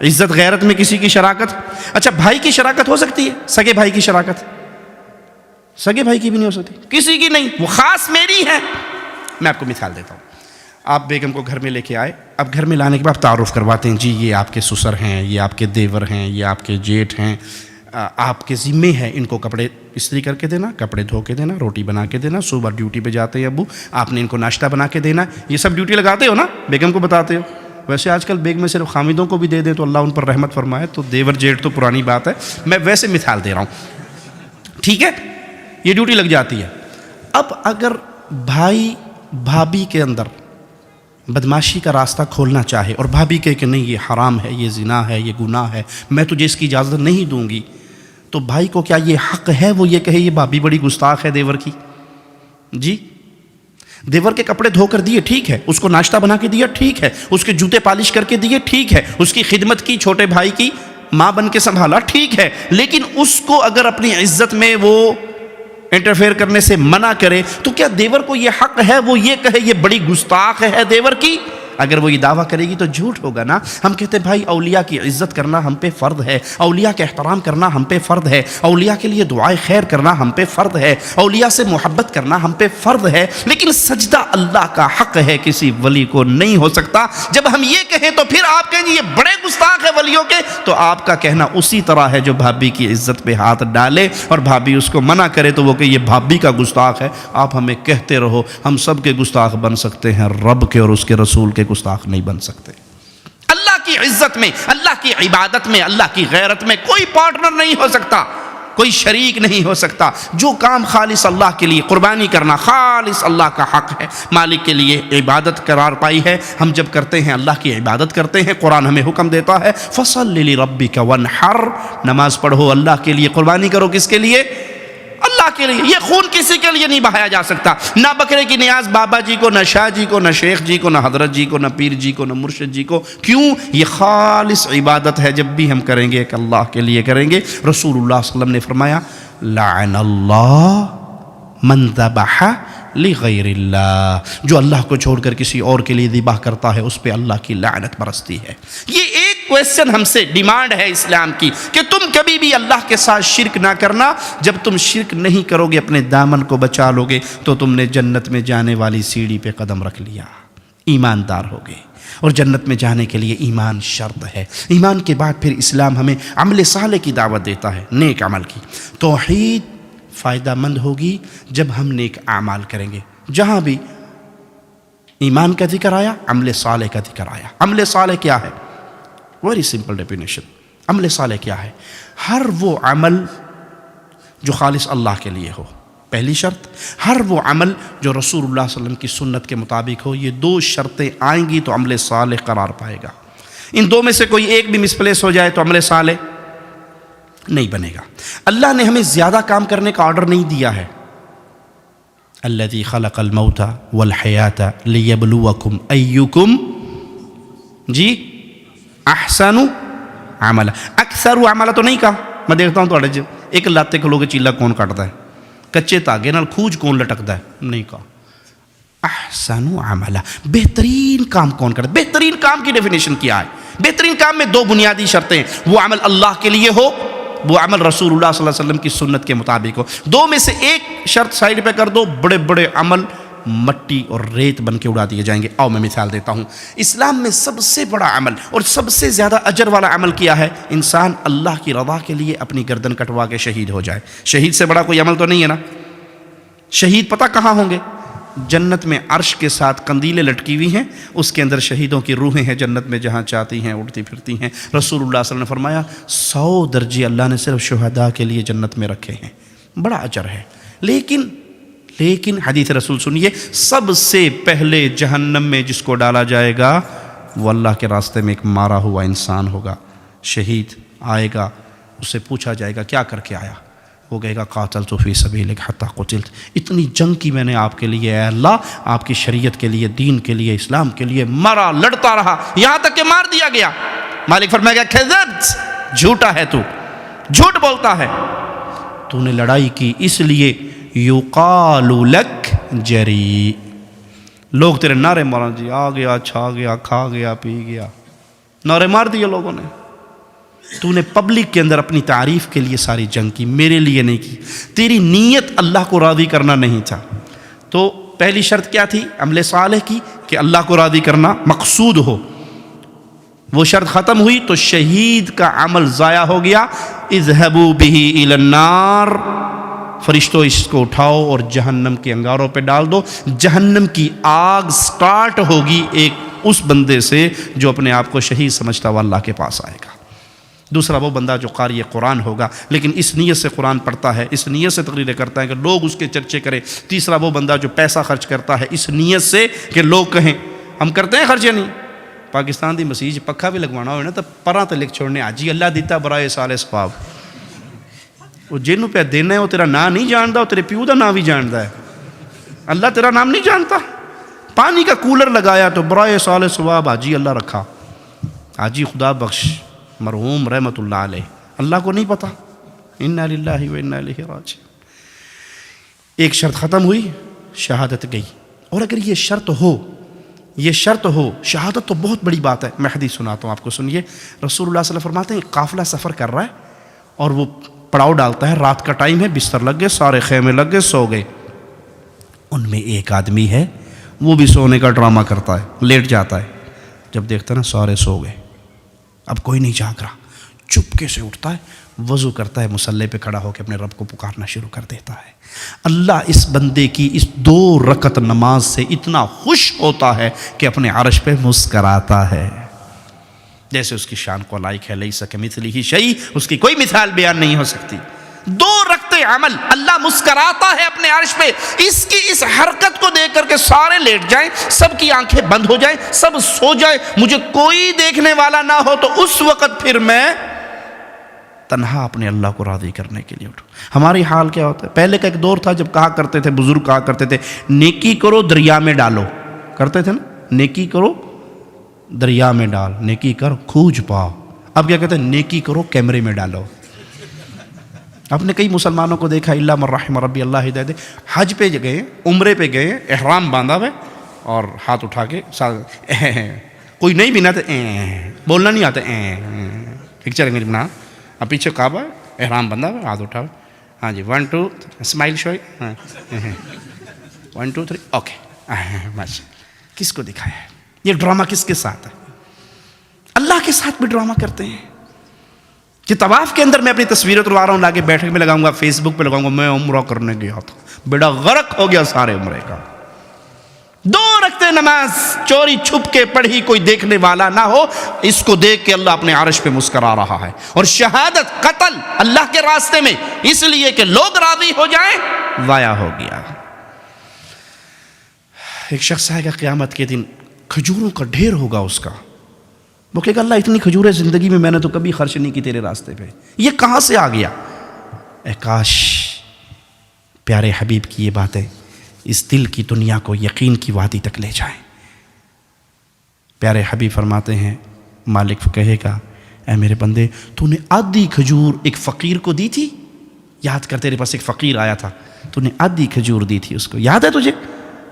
عزت غیرت میں کسی کی شراکت۔ اچھا بھائی کی شراکت ہو سکتی ہے، سگے بھائی کی شراکت؟ سگے بھائی کی بھی نہیں ہو سکتی، کسی کی نہیں، وہ خاص میری ہے۔ میں آپ کو مثال دیتا ہوں۔ آپ بیگم کو گھر میں لے کے آئے، اب گھر میں لانے کے بعد تعارف کرواتے ہیں، جی یہ آپ کے سسر ہیں، یہ آپ کے دیور ہیں، یہ آپ کے جیٹھ ہیں، آپ کے ذمے ہے ان کو کپڑے استری کر کے دینا، کپڑے دھو کے دینا، روٹی بنا کے دینا، صبح ڈیوٹی پہ جاتے ہیں ابو، آپ نے ان کو ناشتہ بنا کے دینا۔ یہ سب ڈیوٹی لگاتے ہو نا، بیگم کو بتاتے ہو۔ ویسے آج کل بیگ میں صرف خامدوں کو بھی دے دیں تو اللہ ان پر رحمت فرمائے، تو دیور جیٹھ تو پرانی بات ہے، میں ویسے مثال دے رہا ہوں، ٹھیک ہے؟ یہ ڈیوٹی لگ جاتی ہے۔ اب اگر بھائی بھابھی کے اندر بدماشی کا راستہ کھولنا چاہے اور بھابھی کہے کہ نہیں یہ حرام ہے، یہ زنا ہے، یہ گناہ ہے، میں تجھے اس کی اجازت نہیں دوں گی، تو بھائی کو کیا یہ حق ہے وہ یہ کہے یہ بھابھی بڑی گستاخ ہے دیور کی؟ جی دیور کے کپڑے دھو کر دیے ٹھیک ہے، اس کو ناشتہ بنا کے دیا ٹھیک ہے، اس کے جوتے پالش کر کے دیے ٹھیک ہے، اس کی خدمت کی، چھوٹے بھائی کی ماں بن کے سنبھالا ٹھیک ہے، لیکن اس کو اگر اپنی عزت میں وہ انٹرفیئر کرنے سے منع کرے تو کیا دیور کو یہ حق ہے وہ یہ کہے یہ بڑی گستاخ ہے دیور کی؟ اگر وہ یہ دعویٰ کرے گی تو جھوٹ ہوگا نا۔ ہم کہتے ہیں بھائی اولیاء کی عزت کرنا ہم پہ فرض ہے، اولیاء کا احترام کرنا ہم پہ فرض ہے، اولیاء کے لیے دعائے خیر کرنا ہم پہ فرض ہے، اولیاء سے محبت کرنا ہم پہ فرض ہے، لیکن سجدہ اللہ کا حق ہے، کسی ولی کو نہیں ہو سکتا۔ جب ہم یہ کہیں تو پھر آپ کہیں یہ بڑے گستاخ ہے ولیوں کے، تو آپ کا کہنا اسی طرح ہے جو بھابھی کی عزت پہ ہاتھ ڈالے اور بھابھی اس کو منع کرے تو وہ کہ یہ بھابھی کا گستاخ ہے۔ آپ ہمیں کہتے رہو، ہم سب کے گستاخ بن سکتے ہیں، رب کے اور اس کے رسول کے گستاخ نہیں بن سکتے۔ اللہ کی عزت میں، اللہ کی عبادت میں، اللہ کی غیرت میں کوئی پارٹنر نہیں ہو سکتا، کوئی شریک نہیں ہو سکتا۔ جو کام خالص اللہ کے لیے قربانی کرنا خالص اللہ کا حق ہے، مالک کے لیے عبادت قرار پائی ہے، ہم جب کرتے ہیں اللہ کی عبادت کرتے ہیں، قرآن ہمیں حکم دیتا ہے فَصَلِّ لِرَبِّكَ وَانْحَرْ، نماز پڑھو اللہ کے لیے، قربانی کرو کس کے لیے؟ اللہ کے لیے۔ یہ خون کسی کے لیے نہیں بہایا جا سکتا، نہ بکرے کی نیاز بابا جی کو، نہ شاہ جی کو، نہ شیخ جی کو، نہ حضرت جی کو، نہ پیر جی کو، نہ مرشد جی کو۔ کیوں؟ یہ خالص عبادت ہے، جب بھی ہم کریں گے کہ اللہ کے لیے کریں گے۔ رسول اللہ صلی اللہ علیہ وسلم نے فرمایا لعن اللہ من ذبح لغیر اللہ، جو اللہ کو چھوڑ کر کسی اور کے لیے ذبح کرتا ہے اس پہ اللہ کی لعنت برستی ہے۔ یہ ایک کویسچن ہم سے ڈیمانڈ ہے اسلام کی کہ تم کبھی بھی اللہ کے ساتھ شرک نہ کرنا۔ جب تم شرک نہیں کرو گے، اپنے دامن کو بچا لو گے، تو تم نے جنت میں جانے والی سیڑھی پہ قدم رکھ لیا، ایماندار ہو گئے۔ اور جنت میں جانے کے لیے ایمان شرط ہے۔ ایمان کے بعد پھر اسلام ہمیں عمل صالح کی دعوت دیتا ہے، نیک عمل کی۔ توحید فائدہ مند ہوگی جب ہم نیک اعمال کریں گے۔ جہاں بھی ایمان کا ذکر آیا، عمل صالح کا ذکر آیا۔ عمل صالح کیا ہے؟ Very simple definition. عمل صالح کیا ہے؟ ہر وہ عمل جو خالص اللہ کے لیے ہو۔ پہلی شرط، ہر وہ عمل جو رسول اللہ صلی اللہ علیہ وسلم کی سنت کے مطابق ہو، یہ 2 شرطیں آئیں گی تو عمل صالح قرار پائے گا۔ ان 2 میں سے کوئی ایک بھی مسپلیس ہو جائے تو عمل صالح نہیں بنے گا۔ اللہ نے ہمیں زیادہ کام کرنے کا آرڈر نہیں دیا ہے۔ الذی خلق الموت والحیات لیبلوکم ایکم جی احسن عملا، اکثر عملا تو نہیں کہا۔ میں دیکھتا ہوں تو ایک لاتے کھلو کے چیلا کون کٹتا ہے، کچے تاگے نال کھوج کون لٹکتا ہے، نہیں کہا۔ احسن عملا، بہترین کام کون کرتا ہے؟ بہترین کام کی ڈیفینیشن کیا ہے؟ بہترین کام میں 2 بنیادی شرطیں ہیں، وہ عمل اللہ کے لیے ہو، وہ عمل رسول اللہ صلی اللہ علیہ وسلم کی سنت کے مطابق ہو۔ 2 میں سے ایک شرط سائڈ پہ کر دو، بڑے بڑے عمل مٹی اور ریت بن کے اڑا دیے جائیں گے۔ آؤ میں مثال دیتا ہوں۔ اسلام میں سب سے بڑا عمل اور سب سے زیادہ اجر والا عمل کیا ہے؟ انسان اللہ کی رضا کے لیے اپنی گردن کٹوا کے شہید ہو جائے۔ شہید سے بڑا کوئی عمل تو نہیں ہے نا۔ شہید پتہ کہاں ہوں گے؟ جنت میں عرش کے ساتھ قندیلیں لٹکی ہوئی ہیں، اس کے اندر شہیدوں کی روحیں ہیں جنت میں، جہاں چاہتی ہیں اڑتی پھرتی ہیں۔ رسول اللہ صلی اللہ علیہ وسلم نے فرمایا 100 درجے اللہ نے صرف شہداء کے لیے جنت میں رکھے ہیں، بڑا اجر ہے۔ لیکن حدیث رسول سنیے، سب سے پہلے جہنم میں جس کو ڈالا جائے گا وہ اللہ کے راستے میں ایک مارا ہوا انسان ہوگا۔ شہید آئے گا، اس سے پوچھا جائے گا کیا کر کے آیا؟ وہ کہے گا قاتلت فی سبیلک حتی قتلت، اتنی جنگ کی میں نے آپ کے لیے، اے اللہ آپ کی شریعت کے لیے، دین کے لیے، اسلام کے لیے مرا، لڑتا رہا یہاں تک کہ مار دیا گیا۔ مالک فرمائے گا کذبت، جھوٹا ہے تو، جھوٹ بولتا ہے، تو نے لڑائی کی اس لیے یقال لک جری، لوگ تیرے نعرے مارا، جی آ گیا، چھا گیا، کھا گیا، پی گیا، نعرے مار دیے لوگوں نے۔ تو نے پبلک کے اندر اپنی تعریف کے لیے ساری جنگ کی، میرے لیے نہیں کی، تیری نیت اللہ کو راضی کرنا نہیں تھا۔ تو پہلی شرط کیا تھی عمل صالح کی؟ کہ اللہ کو راضی کرنا مقصود ہو۔ وہ شرط ختم ہوئی تو شہید کا عمل ضائع ہو گیا۔ اذهبوا به الى النار، فرشتوں اس کو اٹھاؤ اور جہنم کے انگاروں پہ ڈال دو۔ جہنم کی آگ سٹارٹ ہوگی ایک اس بندے سے جو اپنے آپ کو شہید سمجھتا ہوا اللہ کے پاس آئے گا۔ دوسرا وہ بندہ جو قاری قرآن ہوگا لیکن اس نیت سے قرآن پڑھتا ہے، اس نیت سے تقریریں کرتا ہے کہ لوگ اس کے چرچے کریں۔ تیسرا وہ بندہ جو پیسہ خرچ کرتا ہے اس نیت سے کہ لوگ کہیں۔ ہم کرتے ہیں خرچ یا نہیں؟ پاکستان دی مسیح پکھا بھی لگوانا ہوئے نا تو پراں تے لکھ چھوڑنے آجی اللہ دیتا برائے سال ثواب۔ وہ جنوں پہ دینا ہے وہ تیرا نام نہیں جانتا، وہ تیرے پیو دا نام بھی جانتا ہے، اللہ تیرا نام نہیں جانتا۔ پانی کا کولر لگایا تو برائے سال ثواب حاجی اللہ رکھا، حاجی خدا بخش مرحوم رحمت اللہ علیہ، اللہ کو نہیں پتا۔ انا للہ و انا الیہ راجعون۔ ایک شرط ختم ہوئی، شہادت گئی۔ اور اگر یہ شرط ہو، شہادت تو بہت بڑی بات ہے۔ میں حدیث سناتا ہوں آپ کو، سنیے۔ رسول اللہ صلی اللہ علیہ وسلم فرماتے ہیں قافلہ سفر کر رہا ہے اور وہ پڑاؤ ڈالتا ہے، رات کا ٹائم ہے، بستر لگ گئے، سارے خیمے لگ گئے، سو گئے۔ ان میں ایک آدمی ہے وہ بھی سونے کا ڈرامہ کرتا ہے، لیٹ جاتا ہے، جب دیکھتا ہے نا سارے سو گئے، اب کوئی نہیں جاگ رہا، چپکے سے اٹھتا ہے، وضو کرتا ہے، مصلی پہ کھڑا ہو کے اپنے رب کو پکارنا شروع کر دیتا ہے۔ اللہ اس بندے کی اس 2 رکعت نماز سے اتنا خوش ہوتا ہے کہ اپنے عرش پہ مسکراتا ہے، جیسے اس کی شان کو لائق ہے۔ لیس کمثلہ شیء، اس کی کوئی مثال بیان نہیں ہو سکتی۔ 2 رکعت عمل، اللہ مسکراتا ہے اپنے عرش پہ۔ اس کی اس حرکت کو دیکھ کر کے سارے لیٹ جائیں، سب کی آنکھیں بند ہو جائیں، سب سو جائیں، مجھے کوئی دیکھنے والا نہ ہو، تو اس وقت پھر میں تنہا اپنے اللہ کو راضی کرنے کے لیے اٹھوں۔ ہماری حال کیا ہوتا ہے؟ پہلے کا ایک دور تھا جب کہا کرتے تھے، بزرگ کہا کرتے تھے، نیکی کرو دریا میں ڈالو، کرتے تھے نا، نیکی کرو دریا میں ڈال، نیکی کر کھوج پاؤ۔ اب کیا کہتے ہیں؟ نیکی کرو کیمرے میں ڈالو۔ آپ نے کئی مسلمانوں کو دیکھا، اللہ من رحم ربی اللہ ہدایت، حج پہ گئے، عمرے پہ گئے، احرام باندھا ہوئے اور ہاتھ اٹھا کے کوئی نہیں بنا تو بولنا نہیں آتا، پکچر انگلش بنا، اب پیچھے کعبہ، احرام بندھا ہوا، ہاتھ اٹھا، ہاں جی 1 2 اسمائل شو، 1 2 3 اوکے، بس کس کو دکھایا ہے؟ یہ ڈرامہ کس کے ساتھ ہے؟ اللہ کے ساتھ بھی ڈرامہ کرتے ہیں کہ طواف کے اندر میں اپنی تصویریں تلوا رہا ہوں، لا کے بیٹھک میں لگاؤں گا، فیس بک پہ لگاؤں گا، میں عمرہ کرنے گیا تھا، بیڑا غرق ہو گیا سارے عمرے کا۔ 2 رکعت نماز چوری چھپ کے پڑھی، کوئی دیکھنے والا نہ ہو، اس کو دیکھ کے اللہ اپنے عرش پہ مسکرا رہا ہے۔ اور شہادت، قتل اللہ کے راستے میں، اس لیے کہ لوگ راضی ہو جائیں، ضائع ہو گیا۔ ایک شخص آئے گا قیامت کے دن، کھجوروں کا ڈھیر ہوگا اس کا، وہ کہے گا اللہ اتنی کھجوریں زندگی میں نے تو کبھی خرچ نہیں کی تیرے راستے پہ، یہ کہاں سے آ گیا؟ اے کاش پیارے حبیب کی یہ باتیں اس دل کی دنیا کو یقین کی وادی تک لے جائیں۔ پیارے حبیب فرماتے ہیں، مالک کہے گا اے میرے بندے تو نے آدھی کھجور ایک فقیر کو دی تھی، یاد کر تیرے پاس ایک فقیر آیا تھا، تو نے آدھی کھجور دی تھی اس کو، یاد ہے تجھے؟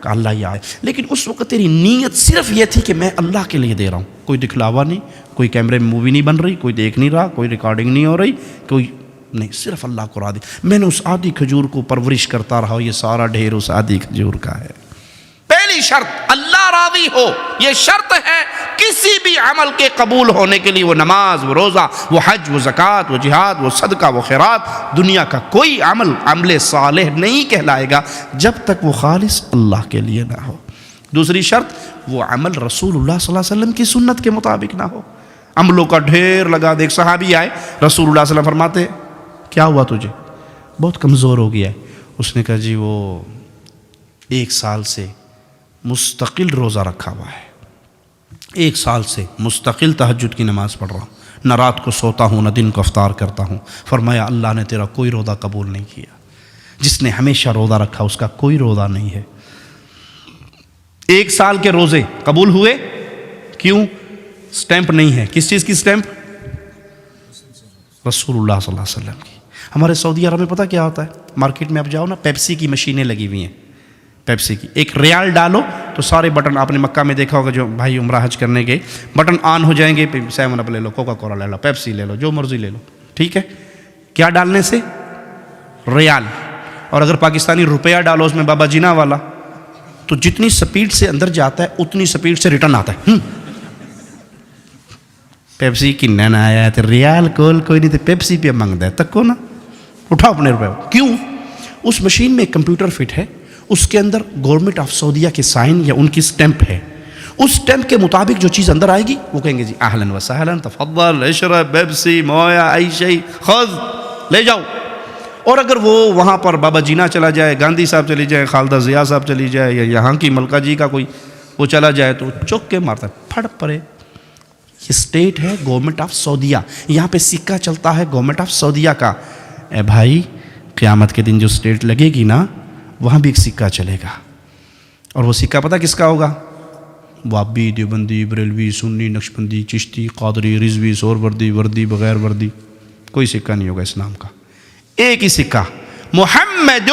کہ اللہ یاد ہے، لیکن اس وقت تیری نیت صرف یہ تھی کہ میں اللہ کے لیے دے رہا ہوں، کوئی دکھلاوا نہیں، کوئی کیمرے میں مووی نہیں بن رہی، کوئی دیکھ نہیں رہا، کوئی ریکارڈنگ نہیں ہو رہی، کوئی نہیں، صرف اللہ کو راضی۔ میں نے اس آدھی کھجور کو پرورش کرتا رہا، یہ سارا ڈھیر اس آدھی کھجور کا ہے۔ پہلی شرط اللہ راضی ہو، یہ شرط ہے کسی بھی عمل کے قبول ہونے کے لیے، وہ نماز، وہ روزہ، وہ حج، وہ زکوٰۃ، وہ جہاد، وہ صدقہ، وہ خیرات، دنیا کا کوئی عمل صالح نہیں کہلائے گا جب تک وہ خالص اللہ کے لیے نہ ہو۔ دوسری شرط، وہ عمل رسول اللہ صلی اللہ علیہ وسلم کی سنت کے مطابق نہ ہو۔ عملوں کا ڈھیر لگا دے، ایک صحابی آئے، رسول اللہ صلی اللہ علیہ وسلم فرماتے کیا ہوا تجھے؟ بہت کمزور ہو گیا ہے۔ اس نے کہا جی وہ 1 سال سے مستقل روزہ رکھا ہوا ہے، 1 سال سے مستقل تہجد کی نماز پڑھ رہا ہوں، نہ رات کو سوتا ہوں نہ دن کو افطار کرتا ہوں۔ فرمایا اللہ نے تیرا کوئی روزہ قبول نہیں کیا، جس نے ہمیشہ روزہ رکھا اس کا کوئی روزہ نہیں ہے۔ 1 سال کے روزے قبول ہوئے، کیوں؟ سٹیمپ نہیں ہے، کس چیز کی سٹیمپ؟ رسول اللہ صلی اللہ علیہ وسلم کی۔ ہمارے سعودی عرب میں پتہ کیا ہوتا ہے؟ مارکیٹ میں آپ جاؤ نا، پیپسی کی مشینیں لگی ہوئی ہیں، پیپسی کی، 1 ریال ڈالو تو سارے بٹن، آپ نے مکہ میں دیکھا ہوگا جو بھائی عمرہ حج کرنے گئے، بٹن آن ہو جائیں گے، 7 اپ لے لو، کوکا کولا لے لو، پیپسی لے لو، جو مرضی لے لو، ٹھیک ہے؟ کیا ڈالنے سے؟ ریال۔ اور اگر پاکستانی روپیہ ڈالو اس میں بابا جینا والا، تو جتنی سپیڈ سے اندر جاتا ہے اتنی سپیڈ سے ریٹرن آتا ہے۔ پیپسی کی نہ آیا تو ریال کول کوئی نہیں، تو پیپسی پہ مانگتا ہے، تک کو نا اٹھاؤ اپنے روپے۔ کیوں؟ اس مشین میں ایک کمپیوٹر فٹ ہے، اس کے اندر گورنمنٹ آف سعودیہ کے سائن یا ان کی سٹیمپ ہے، اس سٹیمپ کے مطابق جو چیز اندر آئے گی وہ کہیں گے جی اہلاً و سہلاً، تفضل اشرب پیپسی مویا ای شیء خذ، لے جاؤ۔ اور اگر وہ وہاں پر بابا جینا چلا جائے، گاندھی صاحب چلی جائے، خالدہ ضیاء صاحب چلی جائے، یا یہاں کی ملکہ جی کا کوئی وہ چلا جائے، تو چوک کے مارتا ہے، پھڑ پڑے۔ یہ سٹیٹ ہے گورنمنٹ آف سعودیہ، یہاں پہ سکہ چلتا ہے گورنمنٹ آف سعودیہ کا۔ اے بھائی قیامت کے دن جو سٹیٹ لگے گی نا، وہاں بھی ایک سکہ چلے گا، اور وہ سکہ پتہ کس کا ہوگا؟ وابی، دیوبندی، بریلوی، سنی، نقشبندی، چشتی، قادری، رضوی، سہروردی، وردی، بغیر وردی، کوئی سکہ نہیں ہوگا اسلام کا، ایک ہی سکہ، محمد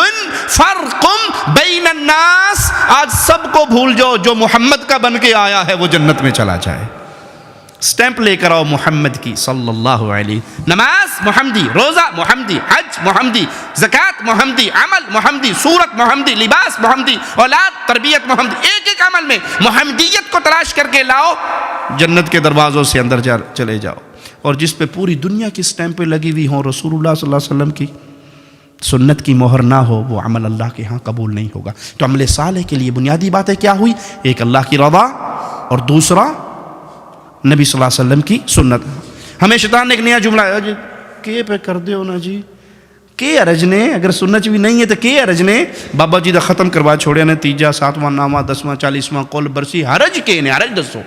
فرق بین الناس۔ آج سب کو بھول جاؤ، جو محمد کا بن کے آیا ہے وہ جنت میں چلا جائے۔ سٹیمپ لے کر آؤ محمد کی صلی اللہ علیہ، نماز محمدی، روزہ محمدی، حج محمدی، زکوٰۃ محمدی، عمل محمدی، صورت محمدی، لباس محمدی، اولاد تربیت محمدی، ایک عمل میں محمدیت کو تلاش کر کے لاؤ، جنت کے دروازوں سے اندر چلے جاؤ۔ اور جس پہ پوری دنیا کی سٹیمپیں لگی ہوئی ہوں، رسول اللہ صلی اللہ علیہ وسلم کی سنت کی مہر نہ ہو، وہ عمل اللہ کے ہاں قبول نہیں ہوگا۔ تو عمل صالح کے لیے بنیادی باتیں کیا ہوئی؟ ایک اللہ کی رضا، اور دوسرا نبی صلی اللہ علیہ وسلم کی سنت۔ ہمیں شیطان نے ایک نیا جملہ ہے، کے پہ کر دیو نا جی، کے ارج نے، اگر سنت بھی نہیں ہے تو کے ارج نے، بابا جی دا ختم کروا چھوڑیا نے، 3 7واں 9واں 10واں 40واں کل برسی، حرج کے نے، حرج دسو،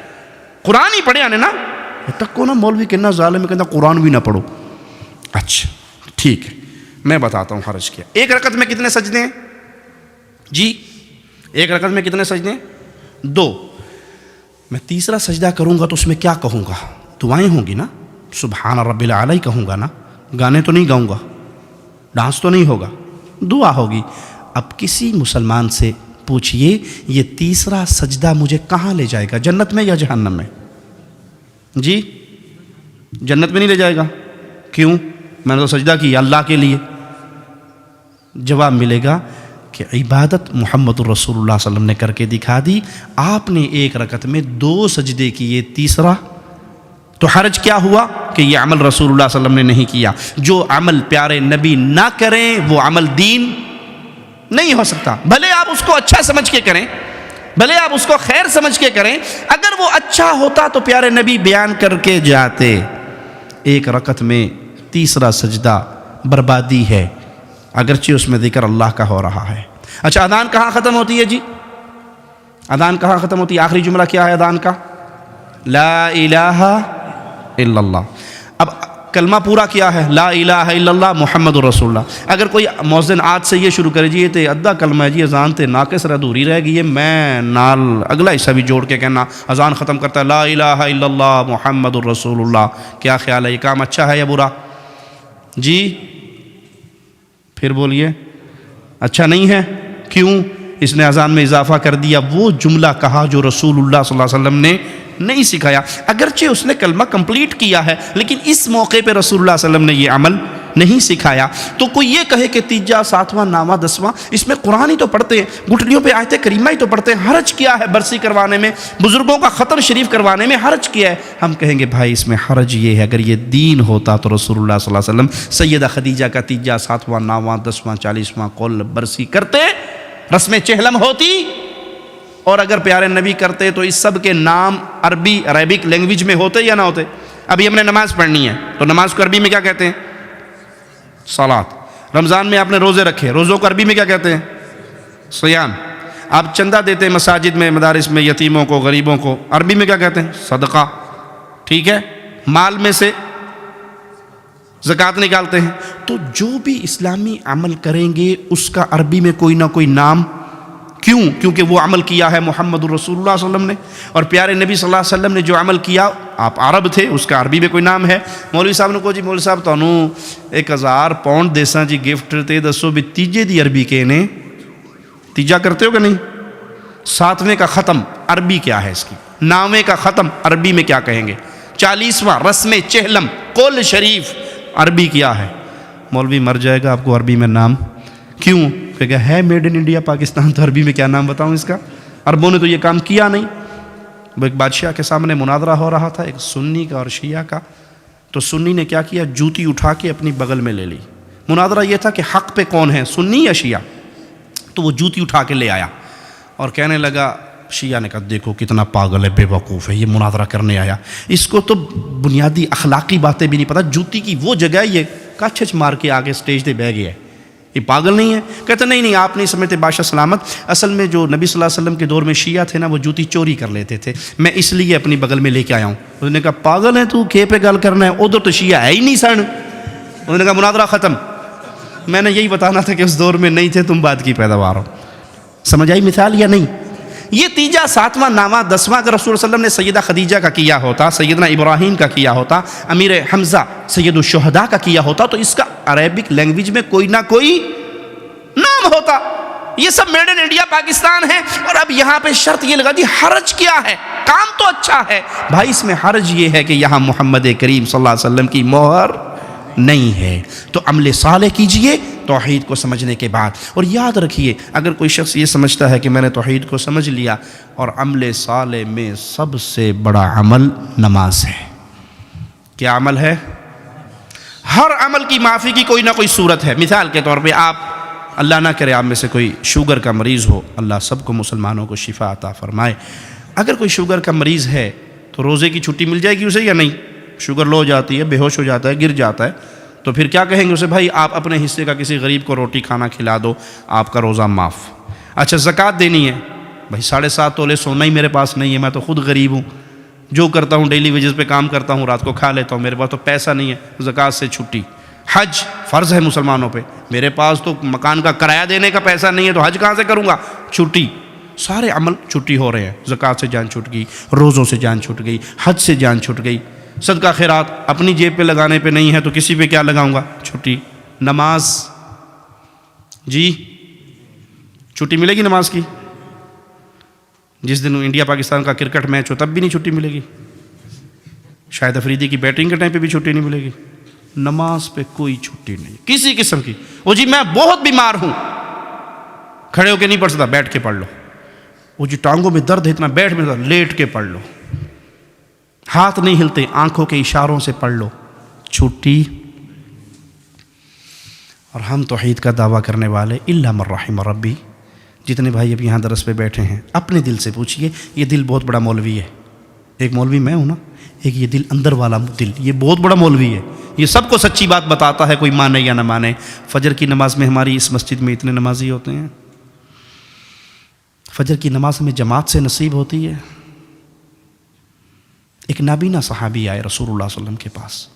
قرآن ہی پڑھیا نے نا، تک کو نا مولوی کہنا ظالم کہنا قرآن بھی نہ پڑھو۔ اچھا ٹھیک ہے، میں بتاتا ہوں حرج کیا۔ 1 رکعت میں کتنے سجدے ہیں جی؟ 1 رکعت میں کتنے سجدے ہیں؟ 2۔ میں تیسرا سجدہ کروں گا تو اس میں کیا کہوں گا؟ دعائیں ہوں گی نا، سبحان رب العلی کہوں گا نا، گانے تو نہیں گاؤں گا، ڈانس تو نہیں ہوگا، دعا ہوگی۔ اب کسی مسلمان سے پوچھئے یہ تیسرا سجدہ مجھے کہاں لے جائے گا، جنت میں یا جہنم میں؟ جی جنت میں نہیں لے جائے گا، کیوں؟ میں نے تو سجدہ کیا اللہ کے لیے۔ جواب ملے گا کہ عبادت محمد الرسول اللہ صلی اللہ علیہ وسلم نے کر کے دکھا دی، آپ نے 1 رکعت میں 2 سجدے کیے، تیسرا تو حرج کیا ہوا کہ یہ عمل رسول اللہ صلی اللہ علیہ وسلم نے نہیں کیا۔ جو عمل پیارے نبی نہ کریں وہ عمل دین نہیں ہو سکتا، بھلے آپ اس کو اچھا سمجھ کے کریں، بھلے آپ اس کو خیر سمجھ کے کریں، اگر وہ اچھا ہوتا تو پیارے نبی بیان کر کے جاتے۔ 1 رکعت میں تیسرا سجدہ بربادی ہے، اگرچہ اس میں ذکر اللہ کا ہو رہا ہے۔ اچھا اذان کہاں ختم ہوتی ہے جی؟ اذان کہاں ختم ہوتی ہے؟ آخری جملہ کیا ہے اذان کا؟ لا الہ الا اللہ۔ اب کلمہ پورا کیا ہے؟ لا الہ الا اللہ محمد رسول اللہ۔ اگر کوئی مؤذن آج سے یہ شروع کرے جی یہ تے ادھا کلمہ ہے جی، اذان تے ناقص ادھوری رہ گئی ہے، میں نال اگلا حصہ بھی جوڑ کے کہنا اذان ختم کرتا ہے لا الہ الا اللہ محمد رسول اللہ، کیا خیال ہے؟ یہ کام اچھا ہے یا برا؟ جی پھر بولیے، اچھا نہیں ہے؟ کیوں؟ اس نے اذان میں اضافہ کر دیا، وہ جملہ کہا جو رسول اللہ صلی اللہ علیہ وسلم نے نہیں سکھایا۔ اگرچہ اس نے کلمہ کمپلیٹ کیا ہے لیکن اس موقع پہ رسول اللہ صلی اللہ علیہ وسلم نے یہ عمل نہیں سکھایا۔ تو کوئی یہ کہے کہ تیجا، ساتواں، نامہ، دسواں، اس میں قرآن ہی تو پڑھتے ہیں، گھٹنیوں پہ آیت کریمہ ہی تو پڑھتے ہیں، حرج کیا ہے برسی کروانے میں، بزرگوں کا خطر شریف کروانے میں حرج کیا ہے؟ ہم کہیں گے بھائی اس میں حرج یہ ہے، اگر یہ دین ہوتا تو رسول اللہ صلی اللہ علیہ وسلم سیدہ خدیجہ کا تیجا، ساتواں، نامہ، دسواں، 40واں قول برسی کرتے، رسم چہلم ہوتی، اور اگر پیارے نبی کرتے تو اس سب کے نام عربی عربک لینگویج میں ہوتے یا نہ ہوتے؟ ابھی ہم نے نماز پڑھنی ہے تو نماز کو عربی میں کیا کہتے ہیں؟ صلاۃ۔ رمضان میں آپ نے روزے رکھے، روزوں کو عربی میں کیا کہتے ہیں؟ صیام۔ آپ چندہ دیتے ہیں مساجد میں، مدارس میں، یتیموں کو، غریبوں کو، عربی میں کیا کہتے ہیں؟ صدقہ۔ ٹھیک ہے، مال میں سے زکوٰۃ نکالتے ہیں۔ تو جو بھی اسلامی عمل کریں گے اس کا عربی میں کوئی نہ کوئی نام، کیوں؟ کیونکہ وہ عمل کیا ہے محمد رسول اللہ صلی اللہ علیہ وسلم نے، اور پیارے نبی صلی اللہ علیہ وسلم نے جو عمل کیا، آپ عرب تھے، اس کا عربی میں کوئی نام ہے۔ مولوی صاحب نے کہو جی مولوی صاحب تانوں 1000 پاؤنڈ دیساں جی گفٹ، تے دسو بھی تیجے دی عربی کے نے تیجا کرتے ہو کہ نہیں؟ ساتویں کا ختم عربی کیا ہے اس کی؟ نامے کا ختم عربی میں کیا کہیں گے؟ 40واں رسم چہلم قول شریف عربی کیا ہے؟ مولوی مر جائے گا آپ کو عربی میں نام، کیوں؟ کہ ہے میڈ ان انڈیا پاکستان، تو عربی میں کیا نام بتاؤں اس کا؟ عربوں نے تو یہ کام کیا نہیں۔ وہ ایک بادشاہ کے سامنے مناظرہ ہو رہا تھا، ایک سنی کا اور شیعہ کا، تو سنی نے کیا کیا؟ جوتی اٹھا کے اپنی بغل میں لے لی۔ مناظرہ یہ تھا کہ حق پہ کون ہے، سنی یا شیعہ؟ تو وہ جوتی اٹھا کے لے آیا اور کہنے لگا، شیعہ نے کہا دیکھو کتنا پاگل ہے، بے وقوف ہے، یہ مناظرہ کرنے آیا، اس کو تو بنیادی اخلاقی باتیں بھی نہیں پتہ، جوتی کی وہ جگہ ہے، یہ کچھ مار کے آگے سٹیج پہ بیٹھ گیا ہے، یہ پاگل نہیں ہے؟ کہتے نہیں آپ نہیں سمجھتے بادشاہ سلامت، اصل میں جو نبی صلی اللہ علیہ وسلم کے دور میں شیعہ تھے نا، وہ جوتی چوری کر لیتے تھے، میں اس لیے اپنی بغل میں لے کے آیا ہوں۔ انہوں نے کہا پاگل ہے تو، کھے پہ گل کرنا ہے، ادھر تو شیعہ ہے ہی نہیں سن۔ انہوں نے کہا مناظرہ ختم۔ میں نے یہی بتانا تھا کہ اس دور میں نہیں تھے، تم بات کی پیداوار ہو۔ سمجھ آئی مثال یا نہیں؟ یہ تیجا، ساتواں، نامہ، دسواں اگر رسول صلی اللہ علیہ وسلم نے سیدہ خدیجہ کا کیا ہوتا، سیدنا ابراہیم کا کیا ہوتا، امیر حمزہ سید الشہداء کا کیا ہوتا، تو اس کا عربک لینگویج میں کوئی نہ کوئی نام ہوتا۔ یہ سب میڈ ان انڈیا پاکستان ہے، اور اب یہاں پہ شرط یہ لگا دی حرج کیا ہے؟ کام تو اچھا ہے بھائی، اس میں حرج یہ ہے کہ یہاں محمد کریم صلی اللہ علیہ وسلم کی مہر نہیں ہے۔ تو عمل صالح کیجئے توحید کو سمجھنے کے بعد، اور یاد رکھیے اگر کوئی شخص یہ سمجھتا ہے کہ میں نے توحید کو سمجھ لیا، اور عمل صالح میں سب سے بڑا عمل نماز ہے۔ کیا عمل ہے؟ ہر عمل کی معافی کی کوئی نہ کوئی صورت ہے۔ مثال کے طور پہ آپ، اللہ نہ کرے آپ میں سے کوئی شوگر کا مریض ہو، اللہ سب کو مسلمانوں کو شفا عطا فرمائے، اگر کوئی شوگر کا مریض ہے تو روزے کی چھٹی مل جائے گی اسے یا نہیں؟ شوگر لو ہو جاتی ہے، بے ہوش ہو جاتا ہے، گر جاتا ہے، تو پھر کیا کہیں گے اسے؟ بھائی آپ اپنے حصے کا کسی غریب کو روٹی کھانا کھلا دو، آپ کا روزہ معاف۔ اچھا زکوٰۃ دینی ہے، بھائی 7.5 تولے سونا ہی میرے پاس نہیں ہے، میں تو خود غریب ہوں، جو کرتا ہوں ڈیلی ویجز پہ کام کرتا ہوں، رات کو کھا لیتا ہوں، میرے پاس تو پیسہ نہیں ہے، زکوٰۃ سے چھٹی۔ حج فرض ہے مسلمانوں پہ، میرے پاس تو مکان کا کرایہ دینے کا پیسہ نہیں ہے، تو حج کہاں سے کروں گا؟ چھٹی۔ سارے عمل چھٹی ہو رہے ہیں، زکوٰۃ سے جان چھٹ گئی، روزوں سے جان چھٹ گئی، حج سے جان چھٹ گئی، صدقہ خیرات اپنی جیب پہ لگانے پہ نہیں ہے تو کسی پہ کیا لگاؤں گا؟ چھٹی۔ نماز جی چھٹی ملے گی نماز کی؟ جس دن انڈیا پاکستان کا کرکٹ میچ ہو تب بھی نہیں چھٹی ملے گی، شاہد افریدی کی بیٹنگ کے ٹائم پہ بھی چھٹی نہیں ملے گی، نماز پہ کوئی چھٹی نہیں کسی قسم کی۔ وہ جی میں بہت بیمار ہوں، کھڑے ہو کے نہیں پڑھ سکتا، بیٹھ کے پڑھ لو۔ وہ جی ٹانگوں میں درد ہے اتنا، بیٹھ میں لیٹ کے پڑھ لو۔ ہاتھ نہیں ہلتے، آنکھوں کے اشاروں سے پڑھ لو، چھٹی۔ اور ہم توحید کا دعویٰ کرنے والے الا من رحم ربی، جتنے بھائی اب یہاں درس پہ بیٹھے ہیں اپنے دل سے پوچھئے، یہ دل بہت بڑا مولوی ہے، ایک مولوی میں ہوں نا، ایک یہ دل اندر والا دل، یہ بہت بڑا مولوی ہے، یہ سب کو سچی بات بتاتا ہے، کوئی مانے یا نہ مانے۔ فجر کی نماز میں ہماری اس مسجد میں اتنے نمازی ہوتے ہیں، فجر کی نماز ہمیں جماعت سے نصیب ہوتی ہے۔ ایک نابینا صحابی آئے رسول اللہ صلی اللہ علیہ وسلم کے پاس،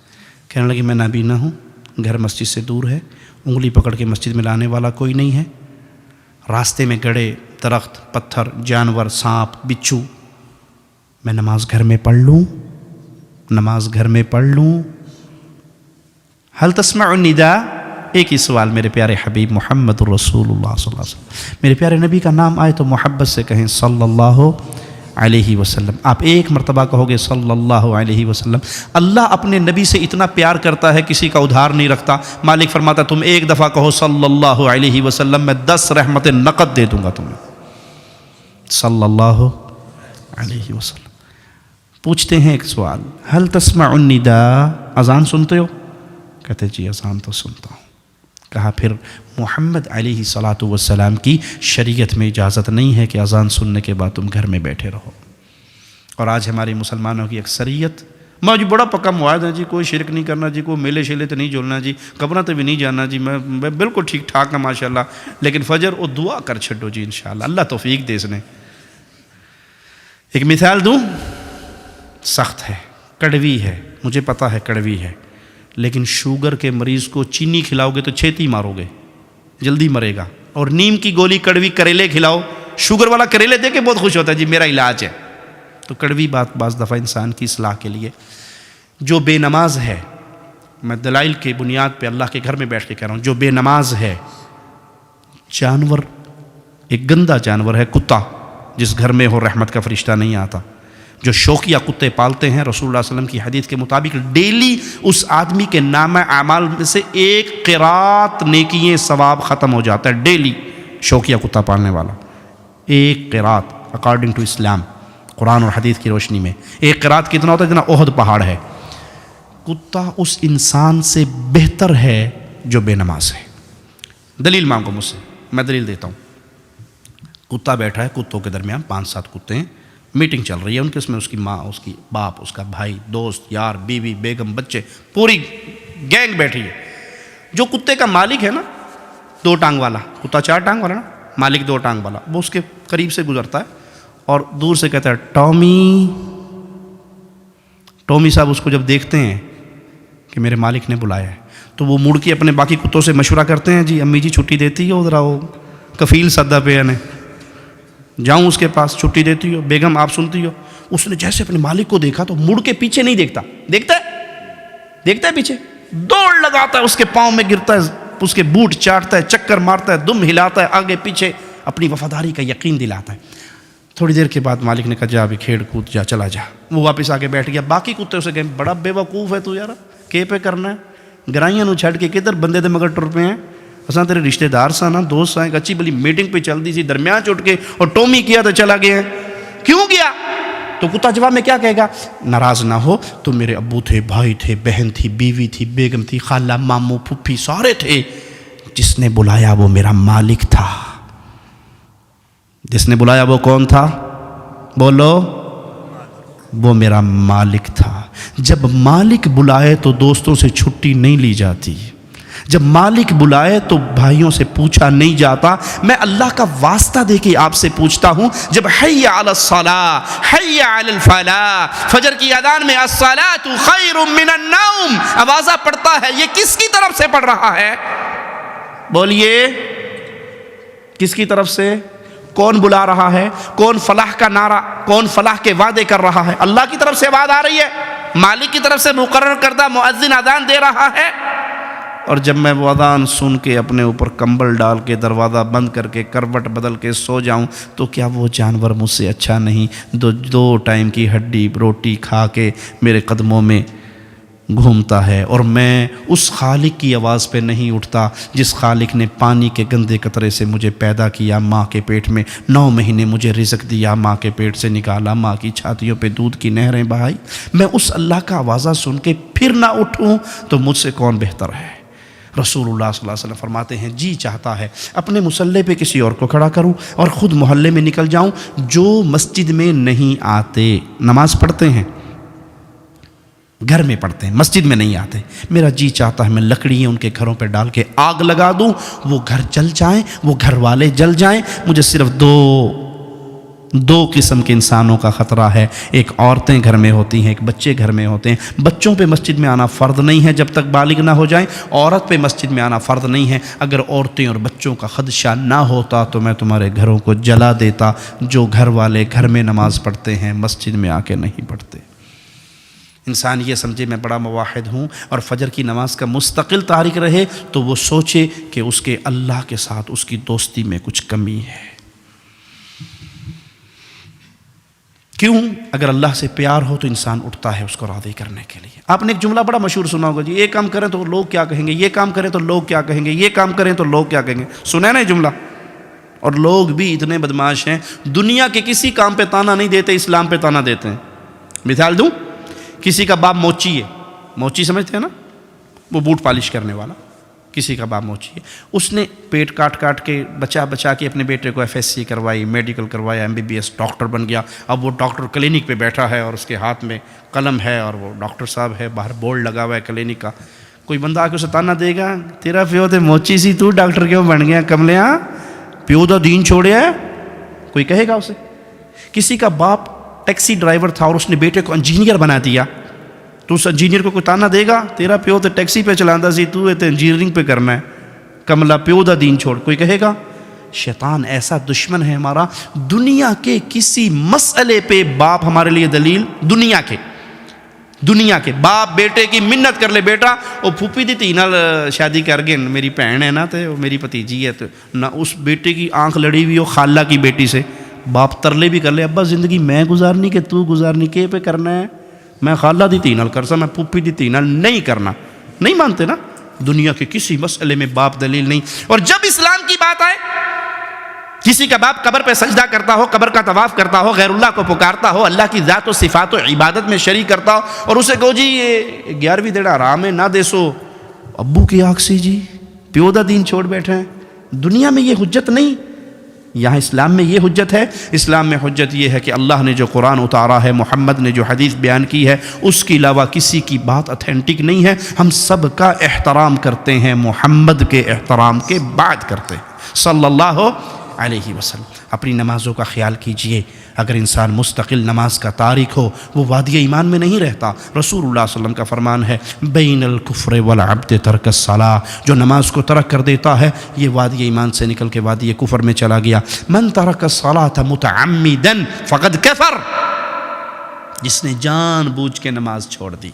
کہنے لگے میں نابینا ہوں، گھر مسجد سے دور ہے، انگلی پکڑ کے مسجد میں لانے والا کوئی نہیں ہے، راستے میں گڑے، درخت، پتھر، جانور، سانپ، بچھو، میں نماز گھر میں پڑھ لوں، نماز گھر میں پڑھ لوں؟ حل تسمع النداء؟ ایک ہی سوال میرے پیارے حبیب محمد الرسول اللہ صلی اللہ علیہ وسلم، میرے پیارے نبی کا نام آئے تو محبت سے کہیں صلی اللہ علیہ وسلم۔ آپ ایک مرتبہ کہو گے صلی اللہ علیہ وسلم، اللہ اپنے نبی سے اتنا پیار کرتا ہے کسی کا ادھار نہیں رکھتا۔ مالک فرماتا تم ایک دفعہ کہو صلی اللہ علیہ وسلم، میں 10 رحمت نقد دے دوں گا تمہیں، صلی اللہ علیہ وسلم۔ پوچھتے ہیں ایک سوال، حل تسمع النداء؟ اذان سنتے ہو؟ کہتے جی اذان تو سنتا ہوں۔ کہا پھر محمد علیہ الصلاۃ والسلام کی شریعت میں اجازت نہیں ہے کہ اذان سننے کے بعد تم گھر میں بیٹھے رہو۔ اور آج ہماری مسلمانوں کی اکثریت، میں جی بڑا پکا معاہد ہے جی، کوئی شرک نہیں کرنا جی، کوئی میلے شیلے تو نہیں جولنا جی، قبروں تے بھی نہیں جانا جی، میں بالکل ٹھیک ٹھاک ہوں ماشاءاللہ، لیکن فجر اور دعا کر چھڈو جی انشاءاللہ، اللہ توفیق دے اس نے۔ ایک مثال دوں، سخت ہے، کڑوی ہے، مجھے پتہ ہے کڑوی ہے، لیکن شوگر کے مریض کو چینی کھلاؤ گے تو چھیتی مارو گے، جلدی مرے گا۔ اور نیم کی گولی کڑوی کریلے کھلاؤ، شوگر والا کریلے دے کے بہت خوش ہوتا ہے جی میرا علاج ہے۔ تو کڑوی بات بعض دفعہ انسان کی اصلاح کے لیے، جو بے نماز ہے، میں دلائل کے بنیاد پہ اللہ کے گھر میں بیٹھ کے کہہ رہا ہوں، جو بے نماز ہے، جانور، ایک گندا جانور ہے کتا، جس گھر میں ہو رحمت کا فرشتہ نہیں آتا۔ جو شوقیہ کتے پالتے ہیں، رسول اللہ صلی اللہ علیہ وسلم کی حدیث کے مطابق ڈیلی اس آدمی کے نامہ اعمال میں سے 1 قرات نیکییں ثواب ختم ہو جاتا ہے، ڈیلی۔ شوقیہ کتا پالنے والا 1 قرات اکارڈنگ ٹو اسلام، قرآن اور حدیث کی روشنی میں 1 قرات کتنا ہوتا ہے؟ جتنا احد پہاڑ ہے۔ کتا اس انسان سے بہتر ہے جو بے نماز ہے۔ دلیل مانگو مجھ سے، میں دلیل دیتا ہوں۔ کتا بیٹھا ہے، کتوں کے درمیان 5-7 کتے ہیں، میٹنگ چل رہی ہے ان کے، اس میں اس کی ماں، اس کی باپ، اس کا بھائی، دوست، یار، بیوی، بیگم، بچے، پوری گینگ بیٹھی ہے۔ جو کتے کا مالک ہے نا، 2 ٹانگ والا کتا، 4 ٹانگ والا نا، مالک 2 ٹانگ والا، وہ اس کے قریب سے گزرتا ہے اور دور سے کہتا ہے ٹامی۔ ٹامی صاحب اس کو جب دیکھتے ہیں کہ میرے مالک نے بلایا ہے تو وہ مڑ کے اپنے باقی کتوں سے مشورہ کرتے ہیں، جی امی جی چھٹی دیتی ہو، ذرا وہ کفیل سدا پہ نے جاؤں اس کے پاس، چھٹی دیتی ہو، بیگم آپ سنتی ہو۔ اس نے جیسے اپنے مالک کو دیکھا تو مڑ کے پیچھے نہیں دیکھتا، دیکھتا ہے پیچھے، دوڑ لگاتا ہے، اس کے پاؤں میں گرتا ہے، اس کے بوٹ چاٹتا ہے، چکر مارتا ہے، دم ہلاتا ہے، آگے پیچھے اپنی وفاداری کا یقین دلاتا ہے۔ تھوڑی دیر کے بعد مالک نے کہا جا ابھی کھیڑ کود جا، چلا جا۔ وہ واپس آ کے بیٹھ گیا۔ باقی کتے اسے کہیں بڑا بے وقوف ہے تو یار، کے پہ کرنا ہے، گرائیاں نو چھڑ کے کدھر بندے دے مگر ٹر پہ ہیں، اساں تیرے رشتہ دار سا نا، دوست سا، ایک اچھی بلی میٹنگ پہ چل دی سی، درمیان چٹ کے اور ٹومی کیا تو چلا گیا۔ کیوں گیا؟ تو کتا جواب میں کیا کہے گا؟ ناراض نہ ہو، تو میرے ابو تھے، بھائی تھے، بہن تھی، بیوی تھی، بیگم تھی، خالہ، ماموں، پھپھی، سارے تھے، جس نے بلایا وہ میرا مالک تھا۔ جس نے بلایا وہ کون تھا؟ بولو، وہ میرا مالک تھا۔ جب مالک بلائے تو دوستوں سے چھٹی نہیں لی جاتی، جب مالک بلائے تو بھائیوں سے پوچھا نہیں جاتا۔ میں اللہ کا واسطہ دے کے آپ سے پوچھتا ہوں، جب حی علی الصلاۃ، حی علی الفلاح، فجر کی اذان میں الصلاۃ خیر من النوم آوازہ پڑتا ہے، یہ کس کی طرف سے پڑھ رہا ہے؟ بولیے، کس کی طرف سے؟ کون بلا رہا ہے؟ کون فلاح کا نعرہ، کون فلاح کے وعدے کر رہا ہے؟ اللہ کی طرف سے آواز آ رہی ہے، مالک کی طرف سے مقرر کردہ مؤذن اذان دے رہا ہے۔ اور جب میں وہ اذان سن کے اپنے اوپر کمبل ڈال کے، دروازہ بند کر کے، کروٹ بدل کے سو جاؤں تو کیا وہ جانور مجھ سے اچھا نہیں؟ دو ٹائم کی ہڈی روٹی کھا کے میرے قدموں میں گھومتا ہے، اور میں اس خالق کی آواز پہ نہیں اٹھتا جس خالق نے پانی کے گندے قطرے سے مجھے پیدا کیا، ماں کے پیٹ میں 9 مہینے مجھے رزق دیا، ماں کے پیٹ سے نکالا، ماں کی چھاتیوں پہ دودھ کی نہریں بہائی۔ میں اس اللہ کا آوازہ سن کے پھر نہ اٹھوں تو مجھ سے کون بہتر ہے؟ رسول اللہ صلی اللہ علیہ وسلم فرماتے ہیں، جی چاہتا ہے اپنے مصلے پہ کسی اور کو کھڑا کروں اور خود محلے میں نکل جاؤں۔ جو مسجد میں نہیں آتے، نماز پڑھتے ہیں، گھر میں پڑھتے ہیں، مسجد میں نہیں آتے۔ میرا جی چاہتا ہے میں لکڑیاں ان کے گھروں پہ ڈال کے آگ لگا دوں، وہ گھر جل جائیں، وہ گھر والے جل جائیں۔ مجھے صرف دو قسم کے انسانوں کا خطرہ ہے، ایک عورتیں گھر میں ہوتی ہیں، ایک بچے گھر میں ہوتے ہیں۔ بچوں پہ مسجد میں آنا فرض نہیں ہے جب تک بالغ نہ ہو جائیں، عورت پہ مسجد میں آنا فرض نہیں ہے۔ اگر عورتیں اور بچوں کا خدشہ نہ ہوتا تو میں تمہارے گھروں کو جلا دیتا۔ جو گھر والے گھر میں نماز پڑھتے ہیں مسجد میں آ کے نہیں پڑھتے۔ انسان یہ سمجھے میں بڑا موحد ہوں اور فجر کی نماز کا مستقل تارک رہے تو وہ سوچے کہ اس کے اللہ کے ساتھ اس کی دوستی میں کچھ کمی ہے۔ کیوں؟ اگر اللہ سے پیار ہو تو انسان اٹھتا ہے اس کو راضی کرنے کے لیے۔ آپ نے ایک جملہ بڑا مشہور سنا ہوگا، جی یہ کام کریں تو لوگ کیا کہیں گے، یہ کام کریں تو لوگ کیا کہیں گے، یہ کام کریں تو لوگ کیا کہیں گے۔ سنا ہے نا یہ جملہ؟ اور لوگ بھی اتنے بدمعاش ہیں، دنیا کے کسی کام پہ تانا نہیں دیتے، اسلام پہ تانا دیتے ہیں۔ مثال دوں، کسی کا باپ موچی ہے، موچی سمجھتے ہیں نا، وہ بوٹ پالش کرنے والا، کسی کا باپ موچی ہے، اس نے پیٹ کاٹ کے بچا کے اپنے بیٹے کو FSC کروائی، میڈیکل کروایا، MBBS ڈاکٹر بن گیا۔ اب وہ ڈاکٹر کلینک پہ بیٹھا ہے اور اس کے ہاتھ میں قلم ہے اور وہ ڈاکٹر صاحب ہے، باہر بورڈ لگا ہوا ہے کلینک کا۔ کوئی بندہ آ کے اسے تانا دے گا، تیرا پیو تے موچی سی، تو ڈاکٹر کیوں بن گیا کملیاں، پیو دا دین چھوڑیا ہے؟ کوئی کہے گا اسے؟ کسی کا باپ ٹیکسی ڈرائیور تھا اور اس نے بیٹے کو انجینئر بنا دیا، تو اس انجینئر کو کوئی تانا دے گا، تیرا پیو تو ٹیکسی پہ چلاتا سی، تو انجینئرنگ پہ کرنا ہے، کملا پیو دا دین چھوڑ؟ کوئی کہے گا؟ شیطان ایسا دشمن ہے ہمارا، دنیا کے کسی مسئلے پہ باپ ہمارے لیے دلیل، دنیا کے باپ بیٹے کی منت کر لے، بیٹا وہ پھوپھی دی تھی نال شادی کر گئے، میری بہن ہے نا تے میری بھتیجی ہے، تو نہ اس بیٹے کی آنکھ لڑی ہوئی ہو خالہ کی بیٹی سے، باپ ترلے بھی کر لے، ابا زندگی میں گزارنی کہ تو گزارنی، کے پہ کرنا ہے، میں خالہ دی تھی نال کرسا، میں پھوپھی دی تھی نال نہیں کرنا۔ نہیں مانتے نا، دنیا کے کسی مسئلے میں باپ دلیل نہیں۔ اور جب اسلام کی بات آئے، کسی کا باپ قبر پہ سجدہ کرتا ہو، قبر کا طواف کرتا ہو، غیر اللہ کو پکارتا ہو، اللہ کی ذات و صفات و عبادت میں شریک کرتا ہو، اور اسے کہو جی یہ 11ویں دیڑا حرام ہے نہ دیسو، ابو کی آنکھ سے جی پیو دا دین چھوڑ بیٹھے ہیں۔ دنیا میں یہ حجت نہیں، یہاں اسلام میں یہ حجت ہے۔ اسلام میں حجت یہ ہے کہ اللہ نے جو قرآن اتارا ہے، محمد نے جو حدیث بیان کی ہے، اس کے علاوہ کسی کی بات اتھینٹک نہیں ہے۔ ہم سب کا احترام کرتے ہیں، محمد کے احترام کے بعد کرتے ہیں صلی اللہ علیہ وسلم۔ اپنی نمازوں کا خیال کیجئے، اگر انسان مستقل نماز کا تارک ہو وہ وادی ایمان میں نہیں رہتا۔ رسول اللہ صلی اللہ علیہ وسلم کا فرمان ہے، بین الکفر والعبد ترک الصلاۃ، جو نماز کو ترک کر دیتا ہے یہ وادی ایمان سے نکل کے وادی کفر میں چلا گیا۔ من ترک الصلاۃ متعمدا فقد کفر، جس نے جان بوجھ کے نماز چھوڑ دی،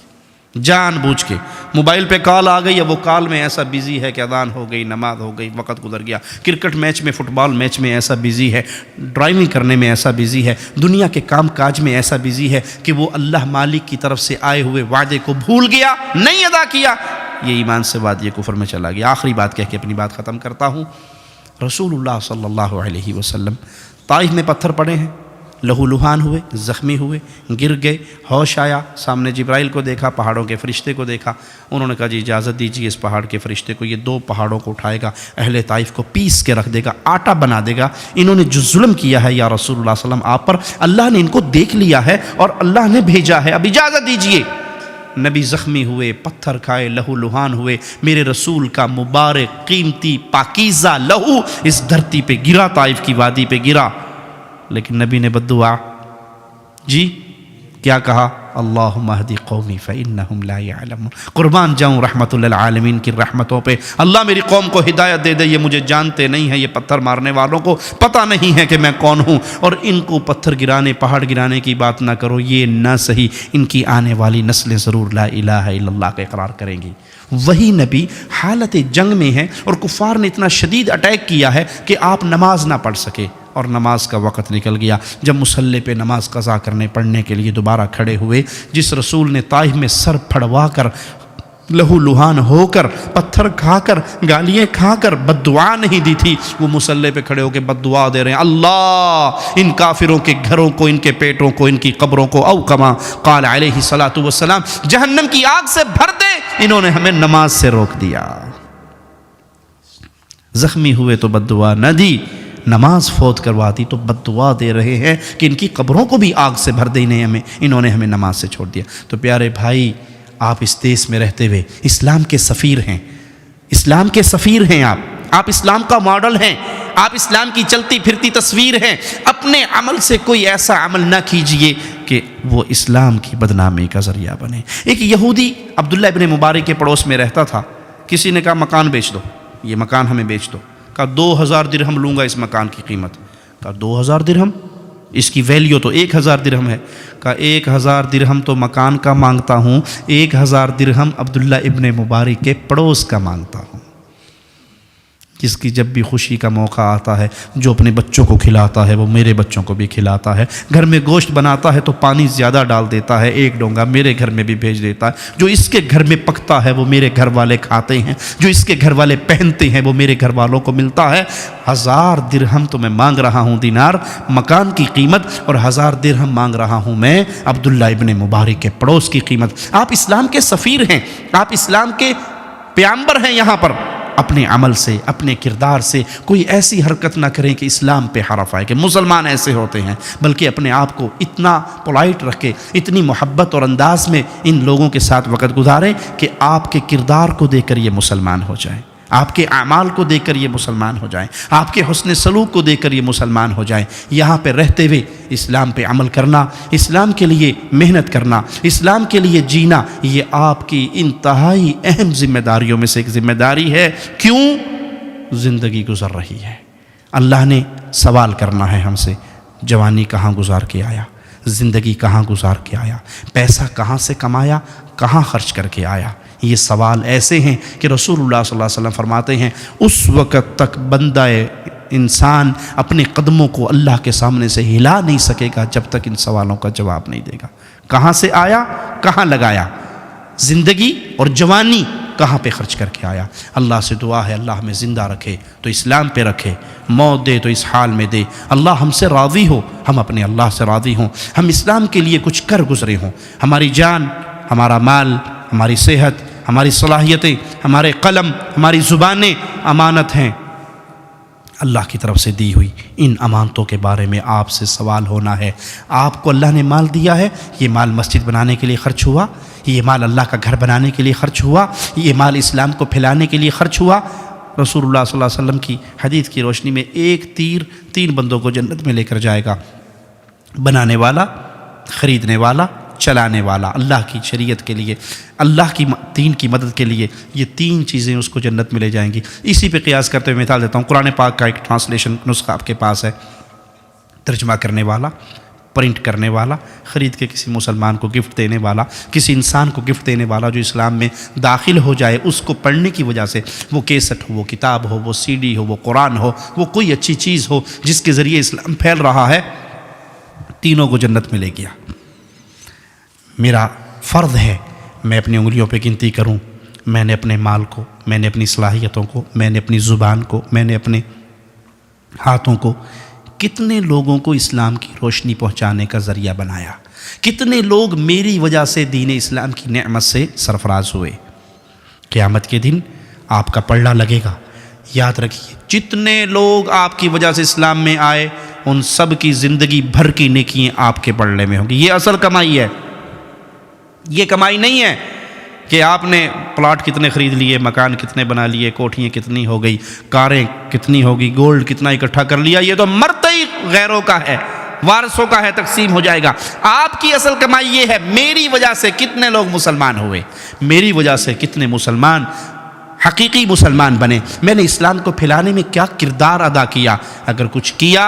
جان بوجھ کے، موبائل پہ کال آ گئی، اب وہ کال میں ایسا بیزی ہے کہ اذان ہو گئی، نماز ہو گئی، وقت گزر گیا، کرکٹ میچ میں، فٹ بال میچ میں ایسا بیزی ہے، ڈرائیونگ کرنے میں ایسا بیزی ہے، دنیا کے کام کاج میں ایسا بیزی ہے کہ وہ اللہ مالک کی طرف سے آئے ہوئے وعدے کو بھول گیا، نہیں ادا کیا، یہ ایمان سے وادی کفر میں چلا گیا۔ آخری بات کہہ کے اپنی بات ختم کرتا ہوں۔ رسول اللہ صلی اللہ علیہ وسلم طائف میں پتھر پڑے ہیں، لہو لہان ہوئے، زخمی ہوئے، گر گئے، ہوش آیا، سامنے جبرائیل کو دیکھا، پہاڑوں کے فرشتے کو دیکھا، انہوں نے کہا جی اجازت دیجیے اس پہاڑ کے فرشتے کو، یہ 2 پہاڑوں کو اٹھائے گا، اہل طائف کو پیس کے رکھ دے گا، آٹا بنا دے گا، انہوں نے جو ظلم کیا ہے یا رسول اللہ صلی اللہ علیہ وسلم آپ پر، اللہ نے ان کو دیکھ لیا ہے اور اللہ نے بھیجا ہے، اب اجازت دیجیے۔ نبی زخمی ہوئے، پتھر کھائے، لہو لہان ہوئے، میرے رسول کا مبارک قیمتی پاکیزہ لہو اس دھرتی پہ گرا، طائف کی وادی پہ گرا، لیکن نبی نے بددعا جی کیا کہا؟ اللہم اہدی قومی فإنہم لا یعلمون، قربان جاؤں رحمت للعالمین کی رحمتوں پہ، اللہ میری قوم کو ہدایت دے دے، یہ مجھے جانتے نہیں ہیں، یہ پتھر مارنے والوں کو پتہ نہیں ہے کہ میں کون ہوں، اور ان کو پتھر گرانے، پہاڑ گرانے کی بات نہ کرو، یہ نہ صحیح، ان کی آنے والی نسلیں ضرور لا الہ الا اللہ کا اقرار کریں گی۔ وہی نبی حالت جنگ میں ہے اور کفار نے اتنا شدید اٹیک کیا ہے کہ آپ نماز نہ پڑھ سکے، اور نماز کا وقت نکل گیا۔ جب مصلی پہ نماز قضا کرنے پڑھنے کے لیے دوبارہ کھڑے ہوئے، جس رسول نے طائف میں سر پھڑوا کر، لہو لہان ہو کر، پتھر کھا کر، گالیاں کھا کر بددعا نہیں دی تھی، وہ مصلی پہ کھڑے ہو کے بددعا دے رہے ہیں، اللہ ان کافروں کے گھروں کو، ان کے پیٹوں کو، ان کی قبروں کو، او کما قال علیہ الصلاۃ والسلام، جہنم کی آگ سے بھر دے، انہوں نے ہمیں نماز سے روک دیا۔ زخمی ہوئے تو بددعا نہ دی، نماز فوت کرواتی تو بددعا دے رہے ہیں کہ ان کی قبروں کو بھی آگ سے بھر دے، انہوں نے ہمیں نماز سے چھوڑ دیا۔ تو پیارے بھائی، آپ اس دیس میں رہتے ہوئے اسلام کے سفیر ہیں، اسلام کے سفیر ہیں آپ اسلام کا ماڈل ہیں، آپ اسلام کی چلتی پھرتی تصویر ہیں۔ اپنے عمل سے کوئی ایسا عمل نہ کیجئے کہ وہ اسلام کی بدنامی کا ذریعہ بنے۔ ایک یہودی عبداللہ ابن مبارک کے پڑوس میں رہتا تھا، کسی نے کہا مکان بیچ دو، یہ مکان ہمیں بیچ دو۔ کہا 2000 درہم لوں گا اس مکان کی قیمت۔ کہا 2000 درہم؟ اس کی ویلیو تو 1000 درہم ہے۔ کہا 1000 درہم تو مکان کا مانگتا ہوں، 1000 درہم عبداللہ ابن مبارک کے پڑوس کا مانگتا ہوں، جس کی جب بھی خوشی کا موقع آتا ہے، جو اپنے بچوں کو کھلاتا ہے وہ میرے بچوں کو بھی کھلاتا ہے، گھر میں گوشت بناتا ہے تو پانی زیادہ ڈال دیتا ہے، ایک ڈونگا میرے گھر میں بھی بھیج دیتا ہے، جو اس کے گھر میں پکتا ہے وہ میرے گھر والے کھاتے ہیں، جو اس کے گھر والے پہنتے ہیں وہ میرے گھر والوں کو ملتا ہے۔ 1000 درہم تو میں مانگ رہا ہوں دینار مکان کی قیمت، اور 1000 درہم مانگ رہا ہوں میں عبداللہ ابن مبارک کے پڑوس کی قیمت۔ آپ اسلام کے سفیر ہیں، آپ اسلام کے پیامبر ہیں۔ یہاں پر اپنے عمل سے، اپنے کردار سے کوئی ایسی حرکت نہ کریں کہ اسلام پہ حرف آئے کہ مسلمان ایسے ہوتے ہیں، بلکہ اپنے آپ کو اتنا پولائٹ رکھے، اتنی محبت اور انداز میں ان لوگوں کے ساتھ وقت گزاریں کہ آپ کے کردار کو دیکھ کر یہ مسلمان ہو جائیں، آپ کے اعمال کو دیکھ کر یہ مسلمان ہو جائیں، آپ کے حسن سلوک کو دیکھ کر یہ مسلمان ہو جائیں۔ یہاں پہ رہتے ہوئے اسلام پہ عمل کرنا، اسلام کے لیے محنت کرنا، اسلام کے لیے جینا، یہ آپ کی انتہائی اہم ذمہ داریوں میں سے ایک ذمہ داری ہے۔ کیوں؟ زندگی گزر رہی ہے، اللہ نے سوال کرنا ہے ہم سے، جوانی کہاں گزار کے آیا، زندگی کہاں گزار کے آیا، پیسہ کہاں سے کمایا، کہاں خرچ کر کے آیا۔ یہ سوال ایسے ہیں کہ رسول اللہ صلی اللہ علیہ وسلم فرماتے ہیں اس وقت تک بندہ انسان اپنے قدموں کو اللہ کے سامنے سے ہلا نہیں سکے گا جب تک ان سوالوں کا جواب نہیں دے گا۔ کہاں سے آیا، کہاں لگایا، زندگی اور جوانی کہاں پہ خرچ کر کے آیا۔ اللہ سے دعا ہے اللہ ہمیں زندہ رکھے تو اسلام پہ رکھے، موت دے تو اس حال میں دے، اللہ ہم سے راضی ہو، ہم اپنے اللہ سے راضی ہوں، ہم اسلام کے لیے کچھ کر گزرے ہوں۔ ہماری جان، ہمارا مال، ہماری صحت، ہماری صلاحیتیں، ہمارے قلم، ہماری زبانیں امانت ہیں، اللہ کی طرف سے دی ہوئی۔ ان امانتوں کے بارے میں آپ سے سوال ہونا ہے۔ آپ کو اللہ نے مال دیا ہے، یہ مال مسجد بنانے کے لیے خرچ ہوا، یہ مال اللہ کا گھر بنانے کے لیے خرچ ہوا، یہ مال اسلام کو پھیلانے کے لیے خرچ ہوا۔ رسول اللہ صلی اللہ علیہ وسلم کی حدیث کی روشنی میں ایک تیر 3 بندوں کو جنت میں لے کر جائے گا، بنانے والا، خریدنے والا، چلانے والا، اللہ کی شریعت کے لیے، اللہ کی دین کی مدد کے لیے، یہ 3 چیزیں اس کو جنت میں لے جائیں گی۔ اسی پہ قیاس کرتے ہوئے مثال دیتا ہوں، قرآن پاک کا ایک ٹرانسلیشن نسخہ آپ کے پاس ہے، ترجمہ کرنے والا، پرنٹ کرنے والا، خرید کے کسی مسلمان کو گفٹ دینے والا، کسی انسان کو گفٹ دینے والا جو اسلام میں داخل ہو جائے، اس کو پڑھنے کی وجہ سے، وہ کیسٹ ہو، وہ کتاب ہو، وہ CD ہو، وہ قرآن ہو، وہ کوئی اچھی چیز ہو جس کے ذریعے اسلام پھیل رہا ہے، تینوں کو جنت میں لے گیا۔ میرا فرض ہے میں اپنی انگلیوں پہ گنتی کروں، میں نے اپنے مال کو، میں نے اپنی صلاحیتوں کو، میں نے اپنی زبان کو، میں نے اپنے ہاتھوں کو کتنے لوگوں کو اسلام کی روشنی پہنچانے کا ذریعہ بنایا، کتنے لوگ میری وجہ سے دین اسلام کی نعمت سے سرفراز ہوئے۔ قیامت کے دن آپ کا پلڑا لگے گا، یاد رکھیے جتنے لوگ آپ کی وجہ سے اسلام میں آئے ان سب کی زندگی بھر کی نیکیاں آپ کے پلڑے میں ہوں گی۔ یہ اصل کمائی ہے، یہ کمائی نہیں ہے کہ آپ نے پلاٹ کتنے خرید لیے، مکان کتنے بنا لیے، کوٹھیاں کتنی ہو گئی، کاریں کتنی ہو گئی، گولڈ کتنا اکٹھا کر لیا، یہ تو مرتے ہی غیروں کا ہے، وارثوں کا ہے، تقسیم ہو جائے گا۔ آپ کی اصل کمائی یہ ہے میری وجہ سے کتنے لوگ مسلمان ہوئے، میری وجہ سے کتنے مسلمان حقیقی مسلمان بنے، میں نے اسلام کو پھیلانے میں کیا کردار ادا کیا۔ اگر کچھ کیا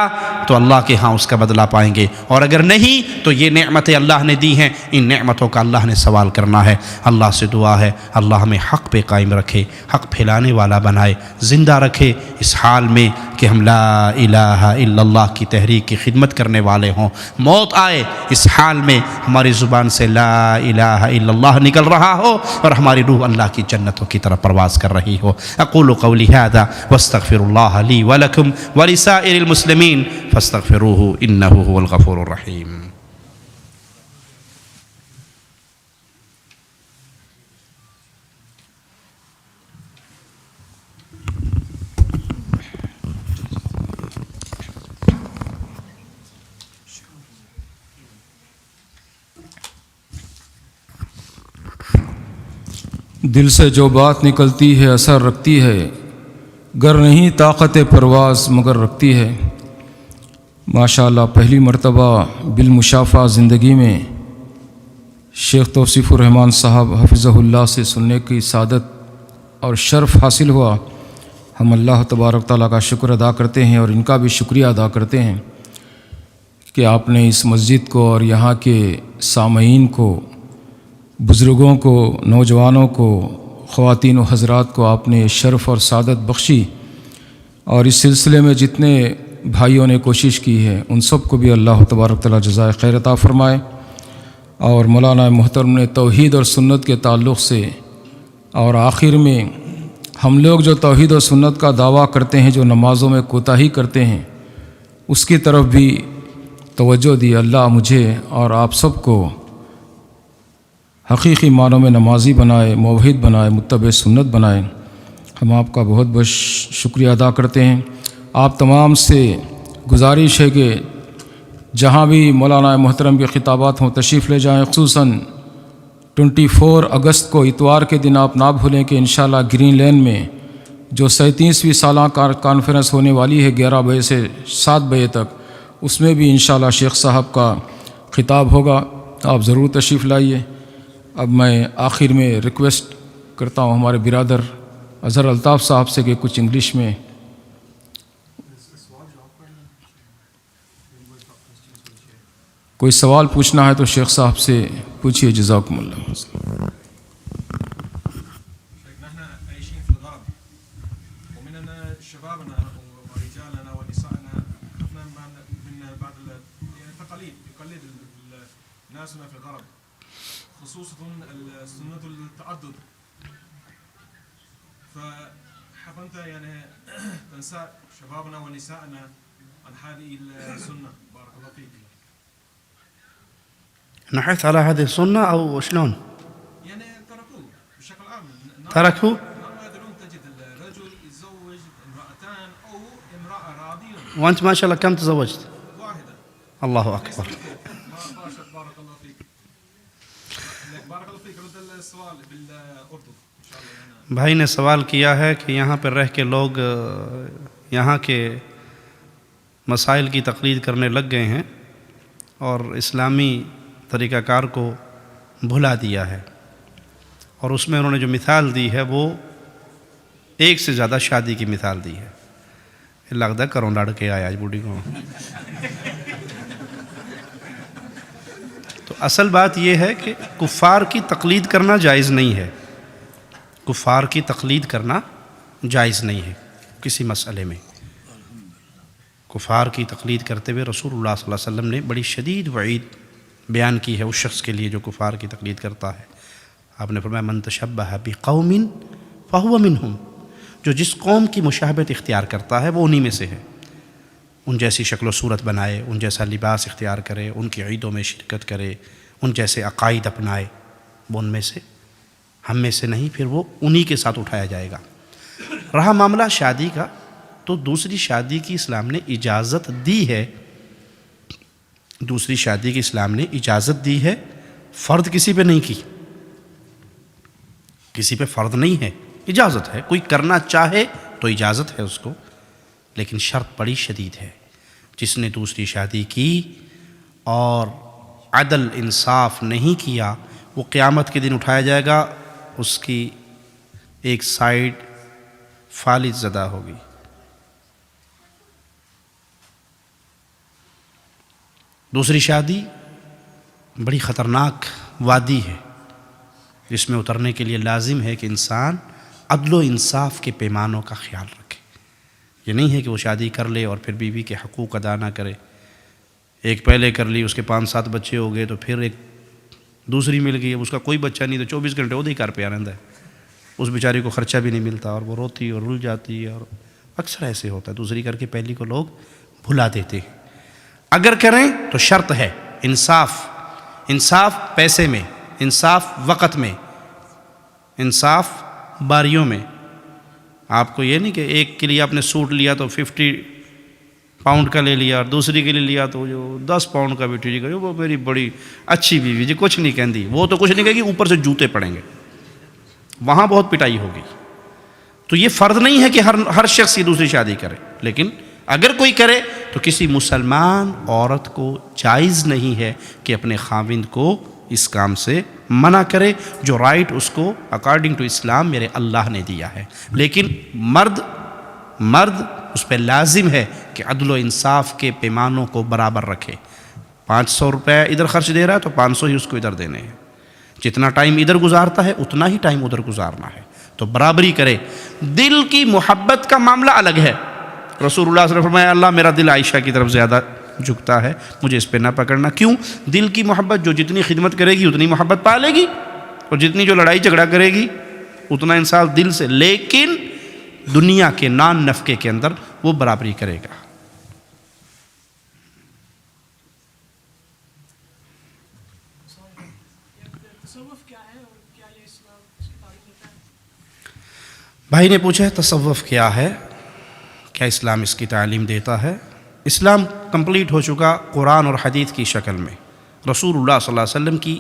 تو اللہ کے ہاں اس کا بدلہ پائیں گے، اور اگر نہیں تو یہ نعمتیں اللہ نے دی ہیں، ان نعمتوں کا اللہ نے سوال کرنا ہے۔ اللہ سے دعا ہے اللہ ہمیں حق پہ قائم رکھے، حق پھیلانے والا بنائے، زندہ رکھے اس حال میں کہ ہم لا الہ الا اللہ کی تحریک کی خدمت کرنے والے ہوں۔ موت آئے اس حال میں ہماری زبان سے لا الہ الا اللہ نکل رہا ہو اور ہماری روح اللہ کی جنتوں کی طرف پرواز کر رہی ہو۔ اقول قولی ھذا واستغفر اللہ لی ولکم ولسائر المسلمین فاستغفروہ انہ هو الغفور الرحیم۔ دل سے جو بات نکلتی ہے اثر رکھتی ہے، گر نہیں طاقت پرواز مگر رکھتی ہے۔ ماشاءاللہ پہلی مرتبہ بالمشافہ زندگی میں شیخ توصیف الرحمن صاحب حفظہ اللہ سے سننے کی سعادت اور شرف حاصل ہوا۔ ہم اللہ تبارک تعالیٰ کا شکر ادا کرتے ہیں اور ان کا بھی شکریہ ادا کرتے ہیں کہ آپ نے اس مسجد کو اور یہاں کے سامعین کو، بزرگوں کو، نوجوانوں کو، خواتین و حضرات کو آپ نے شرف اور سعادت بخشی، اور اس سلسلے میں جتنے بھائیوں نے کوشش کی ہے ان سب کو بھی اللہ تبارک تعالیٰ جزائے خیر عطا فرمائے۔ اور مولانا محترم نے توحید اور سنت کے تعلق سے اور آخر میں ہم لوگ جو توحید و سنت کا دعویٰ کرتے ہیں، جو نمازوں میں کوتاہی کرتے ہیں، اس کی طرف بھی توجہ دی۔ اللہ مجھے اور آپ سب کو حقیقی معنوں میں نمازی بنائے، موحد بنائے، متبع سنت بنائے۔ ہم آپ کا بہت بہت شکریہ ادا کرتے ہیں۔ آپ تمام سے گزارش ہے کہ جہاں بھی مولانا محترم کے خطابات ہوں تشریف لے جائیں۔ خصوصاً 24 اگست کو اتوار کے دن آپ نہ بھولیں کہ انشاءاللہ گرین لین میں جو 37ویں سالہ کانفرنس ہونے والی ہے 11 بجے سے 7 بجے تک، اس میں بھی انشاءاللہ شیخ صاحب کا خطاب ہوگا، آپ ضرور تشریف لائیے۔ اب میں آخر میں ریکویسٹ کرتا ہوں ہمارے برادر اظہر الطاف صاحب سے کہ کچھ انگلش میں کوئی سوال پوچھنا ہے تو شیخ صاحب سے پوچھیے۔ جزاکم اللہ۔ نحن عايشين في الغرب ومننا شبابنا ورجالنا ونسائنا اخذنا من بعض يعني التقاليد يقلد ناسنا في الغرب، خصوصا سنة التعدد، فحفنت يعني تنسى شبابنا ونسائنا عن هذه السنة. بارك الله فيك. نحث على هذه السنة أو شلون؟ يعني تركوه بشكل عام. تركوا؟ ما يدرون تجد الرجل يتزوج امرأتان أو امرأة راضية. وأنت ما شاء الله كم تزوجت؟ واحدة. الله أكبر. بارك الله فيك. بارك الله فيك. رد السؤال بالأردن إن شاء الله. بھائی نے سوال کیا ہے کہ یہاں پر رہ کے لوگ یہاں کے مسائل کی تقلید کرنے لگ گئے ہیں اور اسلامی طریقہ کار کو بھلا دیا ہے، اور اس میں انہوں نے جو مثال دی ہے وہ ایک سے زیادہ شادی کی مثال دی ہے۔ لگتا کروں لڑ کے آیا آج بوڑھی کو۔ تو اصل بات یہ ہے کہ کفار کی تقلید کرنا جائز نہیں ہے، کفار کی تقلید کرنا جائز نہیں ہے کسی مسئلے میں۔ کفار کی تقلید کرتے ہوئے رسول اللہ صلی اللہ علیہ وسلم نے بڑی شدید وعید بیان کی ہے اس شخص کے لیے جو کفار کی تقلید کرتا ہے۔ آپ نے فرمایا من تشبہ بقوم فہو منہم، جو جس قوم کی مشابہت اختیار کرتا ہے وہ انہی میں سے ہے، ان جیسی شکل و صورت بنائے، ان جیسا لباس اختیار کرے، ان کی عیدوں میں شرکت کرے، ان جیسے عقائد اپنائے، وہ ان میں سے، ہم میں سے نہیں، پھر وہ انہی کے ساتھ اٹھایا جائے گا۔ رہا معاملہ شادی کا، تو دوسری شادی کی اسلام نے اجازت دی ہے، دوسری شادی کی اسلام نے اجازت دی ہے، فرض کسی پہ نہیں کی، کسی پہ فرض نہیں ہے، اجازت ہے، کوئی کرنا چاہے تو اجازت ہے اس کو، لیکن شرط بڑی شدید ہے۔ جس نے دوسری شادی کی اور عدل انصاف نہیں کیا وہ قیامت کے دن اٹھایا جائے گا، اس کی ایک سائیڈ فالج زدہ ہوگی۔ دوسری شادی بڑی خطرناک وادی ہے جس میں اترنے کے لیے لازم ہے کہ انسان عدل و انصاف کے پیمانوں کا خیال رکھے۔ یہ نہیں ہے کہ وہ شادی کر لے اور پھر بیوی کے حقوق ادا نہ کرے، ایک پہلے کر لی، اس کے 5-7 بچے ہو گئے، تو پھر ایک دوسری مل گئی، اب اس کا کوئی بچہ نہیں، تو 24 گھنٹے وہ گھر پہ رہتا ہے، اس بیچاری کو خرچہ بھی نہیں ملتا اور وہ روتی اور رل جاتی ہے، اور اکثر ایسے ہوتا ہے، دوسری کر کے پہلی کو لوگ بھلا دیتے ہیں۔ اگر کریں تو شرط ہے انصاف، انصاف پیسے میں، انصاف وقت میں، انصاف باریوں میں۔ آپ کو یہ نہیں کہ ایک کے لیے آپ نے سوٹ لیا تو 50 پاؤنڈ کا لے لیا اور دوسری کے لیے لیا تو جو 10 پاؤنڈ کا بھی ٹھیک ہے، وہ میری بڑی اچھی بیوی جی کچھ نہیں کہندی، وہ تو کچھ نہیں کہے گی، اوپر سے جوتے پڑیں گے۔ وہاں بہت پٹائی ہوگی. تو یہ فرض نہیں ہے کہ ہر شخص یہ دوسری شادی کرے، لیکن اگر کوئی کرے تو کسی مسلمان عورت کو جائز نہیں ہے کہ اپنے خاوند کو اس کام سے منع کرے، جو رائٹ اس کو اکارڈنگ ٹو اسلام میرے اللہ نے دیا ہے. لیکن مرد اس پہ لازم ہے کہ عدل و انصاف کے پیمانوں کو برابر رکھے. 500 روپے ادھر خرچ دے رہا ہے تو 500 ہی اس کو ادھر دینے ہیں. جتنا ٹائم ادھر گزارتا ہے اتنا ہی ٹائم ادھر گزارنا ہے. تو برابری کرے. دل کی محبت کا معاملہ الگ ہے. رسول اللہ صلی اللہ علیہ وسلم فرمایا اللہ میرا دل عائشہ کی طرف زیادہ جھکتا ہے، مجھے اس پہ نہ پکڑنا. کیوں؟ دل کی محبت، جو جتنی خدمت کرے گی اتنی محبت پا لے گی، اور جتنی جو لڑائی جھگڑا کرے گی اتنا انصاف دل سے. لیکن دنیا کے نان نفقے کے اندر وہ برابری کرے گا. بھائی نے پوچھا ہے تصوف کیا ہے، کیا اسلام اس کی تعلیم دیتا ہے؟ اسلام کمپلیٹ ہو چکا قرآن اور حدیث کی شکل میں، رسول اللہ صلی اللہ علیہ وسلم کی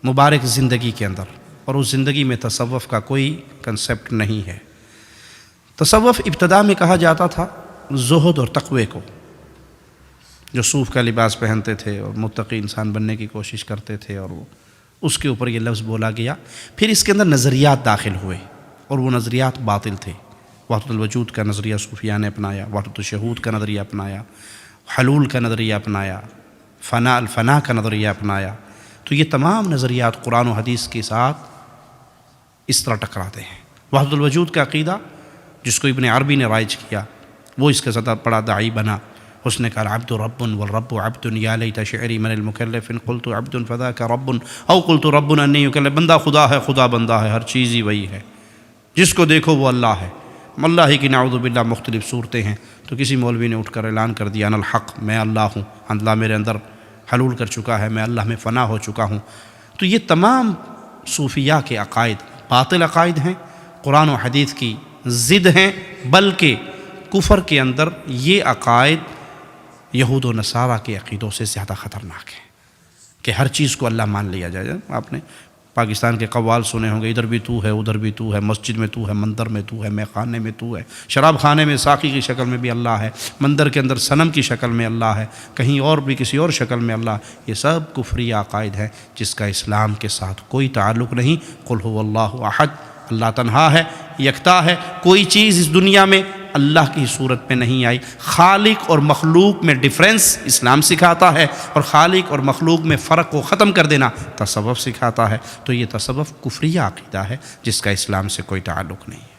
مبارک زندگی کے اندر، اور اس زندگی میں تصوف کا کوئی کنسیپٹ نہیں ہے. تصوف ابتدا میں کہا جاتا تھا زہد اور تقوی کو، جو صوف کا لباس پہنتے تھے اور متقی انسان بننے کی کوشش کرتے تھے، اور وہ اس کے اوپر یہ لفظ بولا گیا. پھر اس کے اندر نظریات داخل ہوئے اور وہ نظریات باطل تھے. وحدت الوجود کا نظریہ صوفیہ نے اپنایا، وحدت الشہود کا نظریہ اپنایا، حلول کا نظریہ اپنایا، الفنا کا نظریہ اپنایا. تو یہ تمام نظریات قرآن و حدیث کے ساتھ اس طرح ٹکراتے ہیں. وحدت الوجود کا عقیدہ جس کو ابن عربی نے رائج کیا، وہ اس کے زیادہ بڑا داعی بنا. اس نے کہا العبد رب والرب عبد یا لیت شعری من المکلف ان قلت عبد فذاک رب او قلت رب انی یکلف. بندہ خدا ہے، خدا بندہ ہے، ہر چیز ہی وہی ہے، جس کو دیکھو وہ اللہ ہے. اللہ ہی کی نعوذ باللہ مختلف صورتیں ہیں. تو کسی مولوی نے اٹھ کر اعلان کر دیا انا الحق، میں اللہ ہوں، اللہ میرے اندر حلول کر چکا ہے، میں اللہ میں فنا ہو چکا ہوں. تو یہ تمام صوفیہ کے عقائد باطل عقائد ہیں، قرآن و حدیث کی ضد ہیں. بلکہ کفر کے اندر یہ عقائد یہود و نصارہ کے عقیدوں سے زیادہ خطرناک ہیں کہ ہر چیز کو اللہ مان لیا جائے. آپ نے پاکستان کے قوال سنے ہوں گے، ادھر بھی تو ہے، ادھر بھی تو ہے، مسجد میں تو ہے، مندر میں تو ہے، مے خانے میں تو ہے، شراب خانے میں ساقی کی شکل میں بھی اللہ ہے، مندر کے اندر صنم کی شکل میں اللہ ہے، کہیں اور بھی کسی اور شکل میں اللہ. یہ سب کفری عقائد ہیں جس کا اسلام کے ساتھ کوئی تعلق نہیں. قل هو اللہ احد، اللہ تنہا ہے، یکتا ہے. کوئی چیز اس دنیا میں اللہ کی صورت پہ نہیں آئی. خالق اور مخلوق میں ڈفرینس اسلام سکھاتا ہے، اور خالق اور مخلوق میں فرق کو ختم کر دینا تصوف سکھاتا ہے. تو یہ تصوف کفریہ عقیدہ ہے جس کا اسلام سے کوئی تعلق نہیں ہے.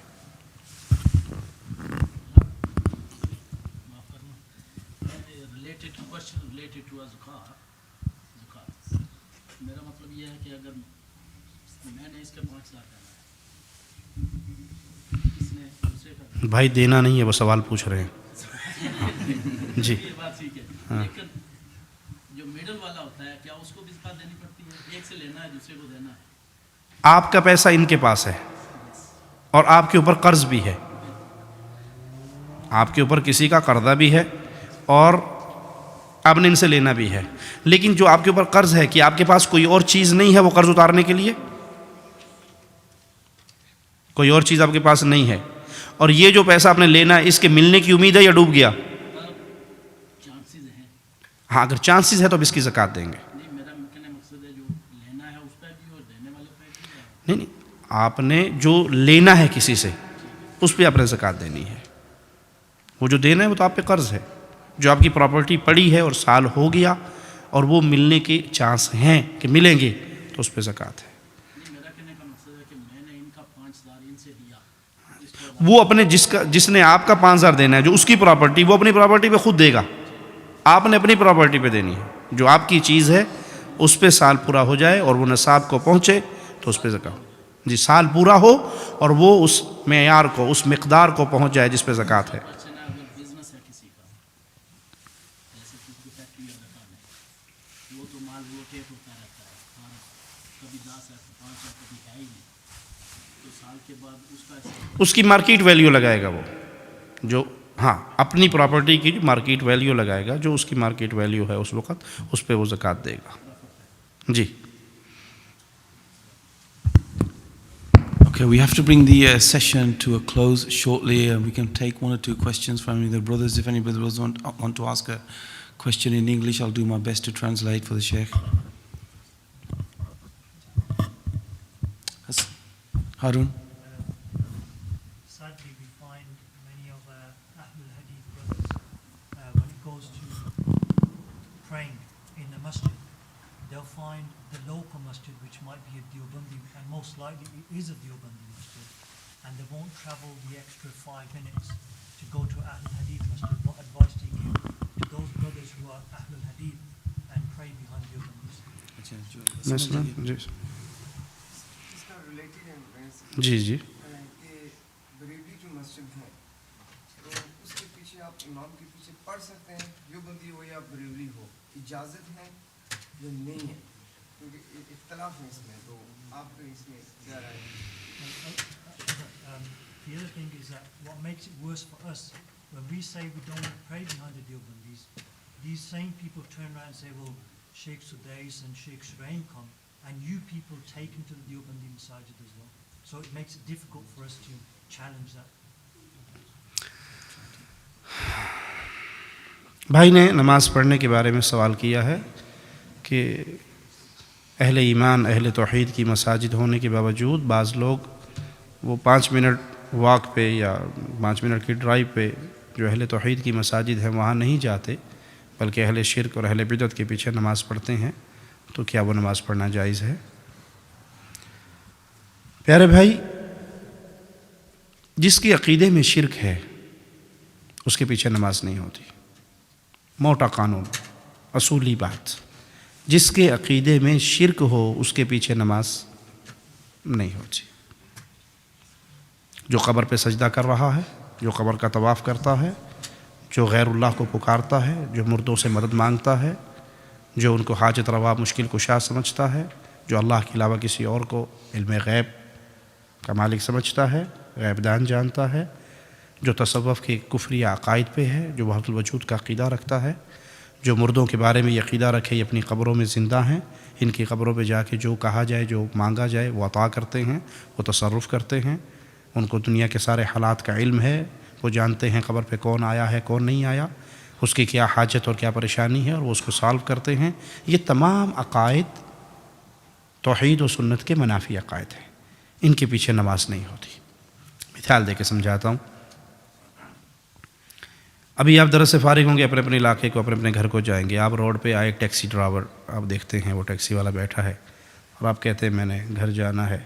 میرا مطلب یہ ہے کہ اگر میں نے اس کے 5 لاکھ بھائی دینا نہیں ہے، وہ سوال پوچھ رہے ہیں. جی یہ بات ٹھیک ہے، لیکن جو میڈل والا ہوتا ہے کیا اس کو بھی زکات دینی پڑتی ہے؟ ایک سے لینا ہے دوسرے کو دینا ہے. آپ کا پیسہ ان کے پاس ہے اور آپ کے اوپر قرض بھی ہے، آپ کے اوپر کسی کا قرضہ بھی ہے اور آپ نے ان سے لینا بھی ہے. لیکن جو آپ کے اوپر قرض ہے کہ آپ کے پاس کوئی اور چیز نہیں ہے وہ قرض اتارنے کے لیے، کوئی اور چیز آپ کے پاس نہیں ہے، اور یہ جو پیسہ آپ نے لینا ہے اس کے ملنے کی امید ہے یا ڈوب گیا؟ چانسز ہیں. ہاں اگر چانسز ہے تو اب اس کی زکوٰۃ دیں گے. نہیں، میرا کہنے مقصد ہے جو لینا ہے اس پہ بھی اور دینے والے پہ بھی. نہیں نہیں، آپ نے جو لینا ہے کسی سے اس پہ آپ نے زکوٰۃ دینی ہے. وہ جو دینا ہے وہ تو آپ پہ قرض ہے. جو آپ کی پراپرٹی پڑی ہے اور سال ہو گیا اور وہ ملنے کے چانس ہیں کہ ملیں گے تو اس پہ زکوٰۃ ہے. میرا کہنے کا مقصد ہے کہ میں نے ان کا 5,000 ان سے لیا، وہ اپنے جس نے آپ کا 5,000 دینا ہے، جو اس کی پراپرٹی، وہ اپنی پراپرٹی پہ خود دے گا. آپ نے اپنی پراپرٹی پہ دینی ہے. جو آپ کی چیز ہے اس پہ سال پورا ہو جائے اور وہ نصاب کو پہنچے تو اس پہ زکوٰۃ. جی سال پورا ہو اور وہ اس معیار کو، اس مقدار کو پہنچ جائے جس پہ زکوٰۃ ہے. اگر بزنس ہے کسی کا، جیسے کسی کی فیکٹری یا دکان ہے، وہ تو مال روٹیٹ ہوتا رہتا ہے، اور کبھی 10 ہے 5 ہے کبھی ہے ہی نہیں، تو سال کے بعد اس کا اس کی مارکیٹ ویلیو لگائے گا وہ، جو ہاں اپنی پراپرٹی کی جو مارکیٹ ویلیو لگائے گا، جو اس کی مارکیٹ ویلیو ہے اس وقت اس پہ وہ زکوٰۃ دے گا. جی Okay, we have to bring the session to a close shortly. We can take one or two questions from either brothers. If any brothers want to ask a question in English, I'll do my best to translate for the Sheikh. Harun? Sadly, we find many of Ahlul Hadith brothers, when it goes to praying in the masjid, they'll find the local masjid, which might be a Deobandi, and most likely it is a Deobandi masjid, and they won't travel the extra 5 minutes to go to Ahlul Hadith masjid. What advice do you give to those brothers who are Ahlul Hadith and pray behind Deobandis? جی جی بریلی جو مسجد ہے تو اس کے پیچھے آپ امام کے پیچھے پڑھ سکتے ہیں دیوبندی ہو یا بریلی ہو, اجازت ہے یا نہیں ہے, کیونکہ اختلاف ہے اس میں, تو آپ کا اس میں کیا رائے ہے؟ The other thing is that what makes it worse for us, when we say we don't pray behind the Deobandis, these same people turn around and say, well, Sheikh Sudais and Sheikh Shuraim come, and you people take him to the Deobandi Masajid as well. So it makes it difficult for us to challenge that. بھائی نے نماز پڑھنے کے بارے میں سوال کیا ہے کہ اہل ایمان اہل توحید کی مساجد ہونے کے باوجود بعض لوگ وہ 5 منٹ واک پہ یا 5 منٹ کی ڈرائیو پہ جو اہل توحید کی مساجد ہیں وہاں نہیں جاتے, بلکہ اہل شرک اور اہل بدعت کے پیچھے نماز پڑھتے ہیں, تو کیا وہ نماز پڑھنا جائز ہے؟ پیارے بھائی, جس کی عقیدے میں شرک ہے اس کے پیچھے نماز نہیں ہوتی. موٹا قانون, اصولی بات, جس کے عقیدے میں شرک ہو اس کے پیچھے نماز نہیں ہوتی. جو قبر پہ سجدہ کر رہا ہے, جو قبر کا طواف کرتا ہے, جو غیر اللہ کو پکارتا ہے, جو مردوں سے مدد مانگتا ہے, جو ان کو حاجت روا مشکل کشا سمجھتا ہے, جو اللہ کے علاوہ کسی اور کو علم غیب کا مالک سمجھتا ہے, غیب دان جانتا ہے, جو تصوف کے کفری عقائد پہ ہے, جو وحدت الوجود کا عقیدہ رکھتا ہے, جو مردوں کے بارے میں یہ عقیدہ رکھے یہ اپنی قبروں میں زندہ ہیں, ان کی قبروں پہ جا کے جو کہا جائے جو مانگا جائے وہ عطا کرتے ہیں, وہ تصرف کرتے ہیں, ان کو دنیا کے سارے حالات کا علم ہے, وہ جانتے ہیں قبر پہ کون آیا ہے کون نہیں آیا, اس کی کیا حاجت اور کیا پریشانی ہے, اور وہ اس کو سالو کرتے ہیں. یہ تمام عقائد توحید و سنت کے منافی عقائد ہیں, ان کے پیچھے نماز نہیں ہوتی. مثال دے کے سمجھاتا ہوں. ابھی آپ درس سے فارغ ہوں گے, اپنے اپنے علاقے کو اپنے اپنے گھر کو جائیں گے. آپ روڈ پہ آئے, ٹیکسی ڈرائیور آپ دیکھتے ہیں وہ ٹیکسی والا بیٹھا ہے, اور آپ کہتے ہیں میں نے گھر جانا ہے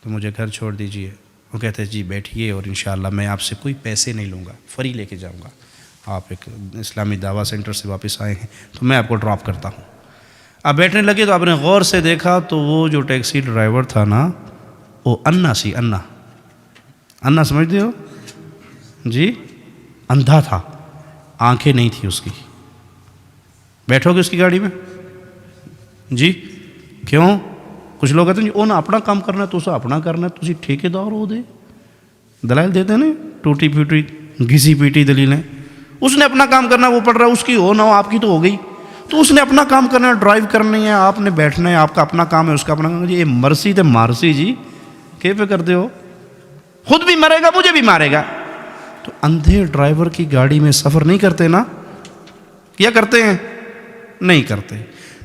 تو مجھے گھر چھوڑ دیجئے. وہ کہتے ہیں جی بیٹھیے, اور انشاءاللہ میں آپ سے کوئی پیسے نہیں لوں گا, فری لے کے جاؤں گا. آپ ایک اسلامی دعویٰ سینٹر سے واپس آئے ہیں تو میں آپ کو ڈراپ کرتا ہوں. آپ بیٹھنے لگے تو آپ نے غور سے دیکھا تو وہ جو ٹیکسی ڈرائیور تھا نا وہ انا سی, انا سمجھتے ہو جی, اندھا تھا, آنکھیں نہیں تھی اس کی. بیٹھو گے اس کی گاڑی میں جی؟ کیوں؟ کچھ لوگ کہتے ہیں جی انہیں اپنا کام کرنا ہے تو اسے اپنا کرنا ہے, تسی ٹھیکیدار ہو دے. دلائل دیتے ہیں نا, ٹوٹی پھوٹی گھسی پیٹی دلیلیں. اس نے اپنا کام کرنا ہے, وہ پڑھ رہا ہے, اس کی ہو نہ ہو آپ کی تو ہو گئی. تو اس نے اپنا کام کرنا ہے, ڈرائیو کرنی ہے, آپ نے بیٹھنا ہے, آپ کا اپنا کام ہے, اس کا اپنا کام ہے. یہ مرسی تے مارسی جی کیسے کرتے ہو؟ خود بھی مرے گا مجھے بھی مارے گا. تو اندھے ڈرائیور کی گاڑی میں سفر نہیں کرتے نا, کیا کرتے ہیں؟ نہیں کرتے.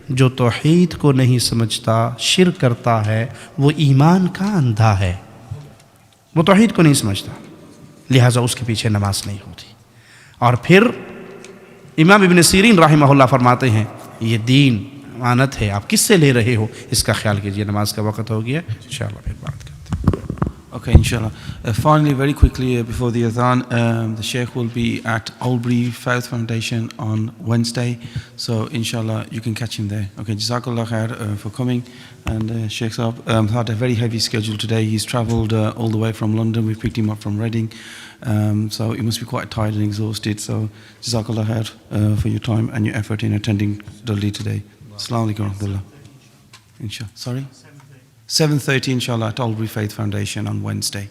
جو توحید کو نہیں سمجھتا, شرک کرتا ہے, وہ ایمان کا اندھا ہے, وہ توحید کو نہیں سمجھتا, لہٰذا اس کے پیچھے نماز نہیں ہوتی. اور پھر امام ابن سیرین رحمہ اللہ فرماتے ہیں یہ دین امانت ہے, آپ کس سے لے رہے ہو اس کا خیال کیجئے. نماز کا وقت ہو گیا, انشاءاللہ پھر بات کرتے ہیں. Okay, inshallah. Finally, very quickly before the adhan, the Sheikh will be at Albury Faith Foundation on Wednesday. So, inshallah, you can catch him there. Okay, Jazakallah khair for coming. And Sheikh Saab had a very heavy schedule today. He's travelled all the way from London. We picked him up from Reading. So, he must be quite tired and exhausted. So, Jazakallah khair for your time and your effort in attending Dali today. Assalamu alaikum wa rahmatullah. Inshallah. Sorry? 7:30 inshallah at Albury Faith Foundation on Wednesday.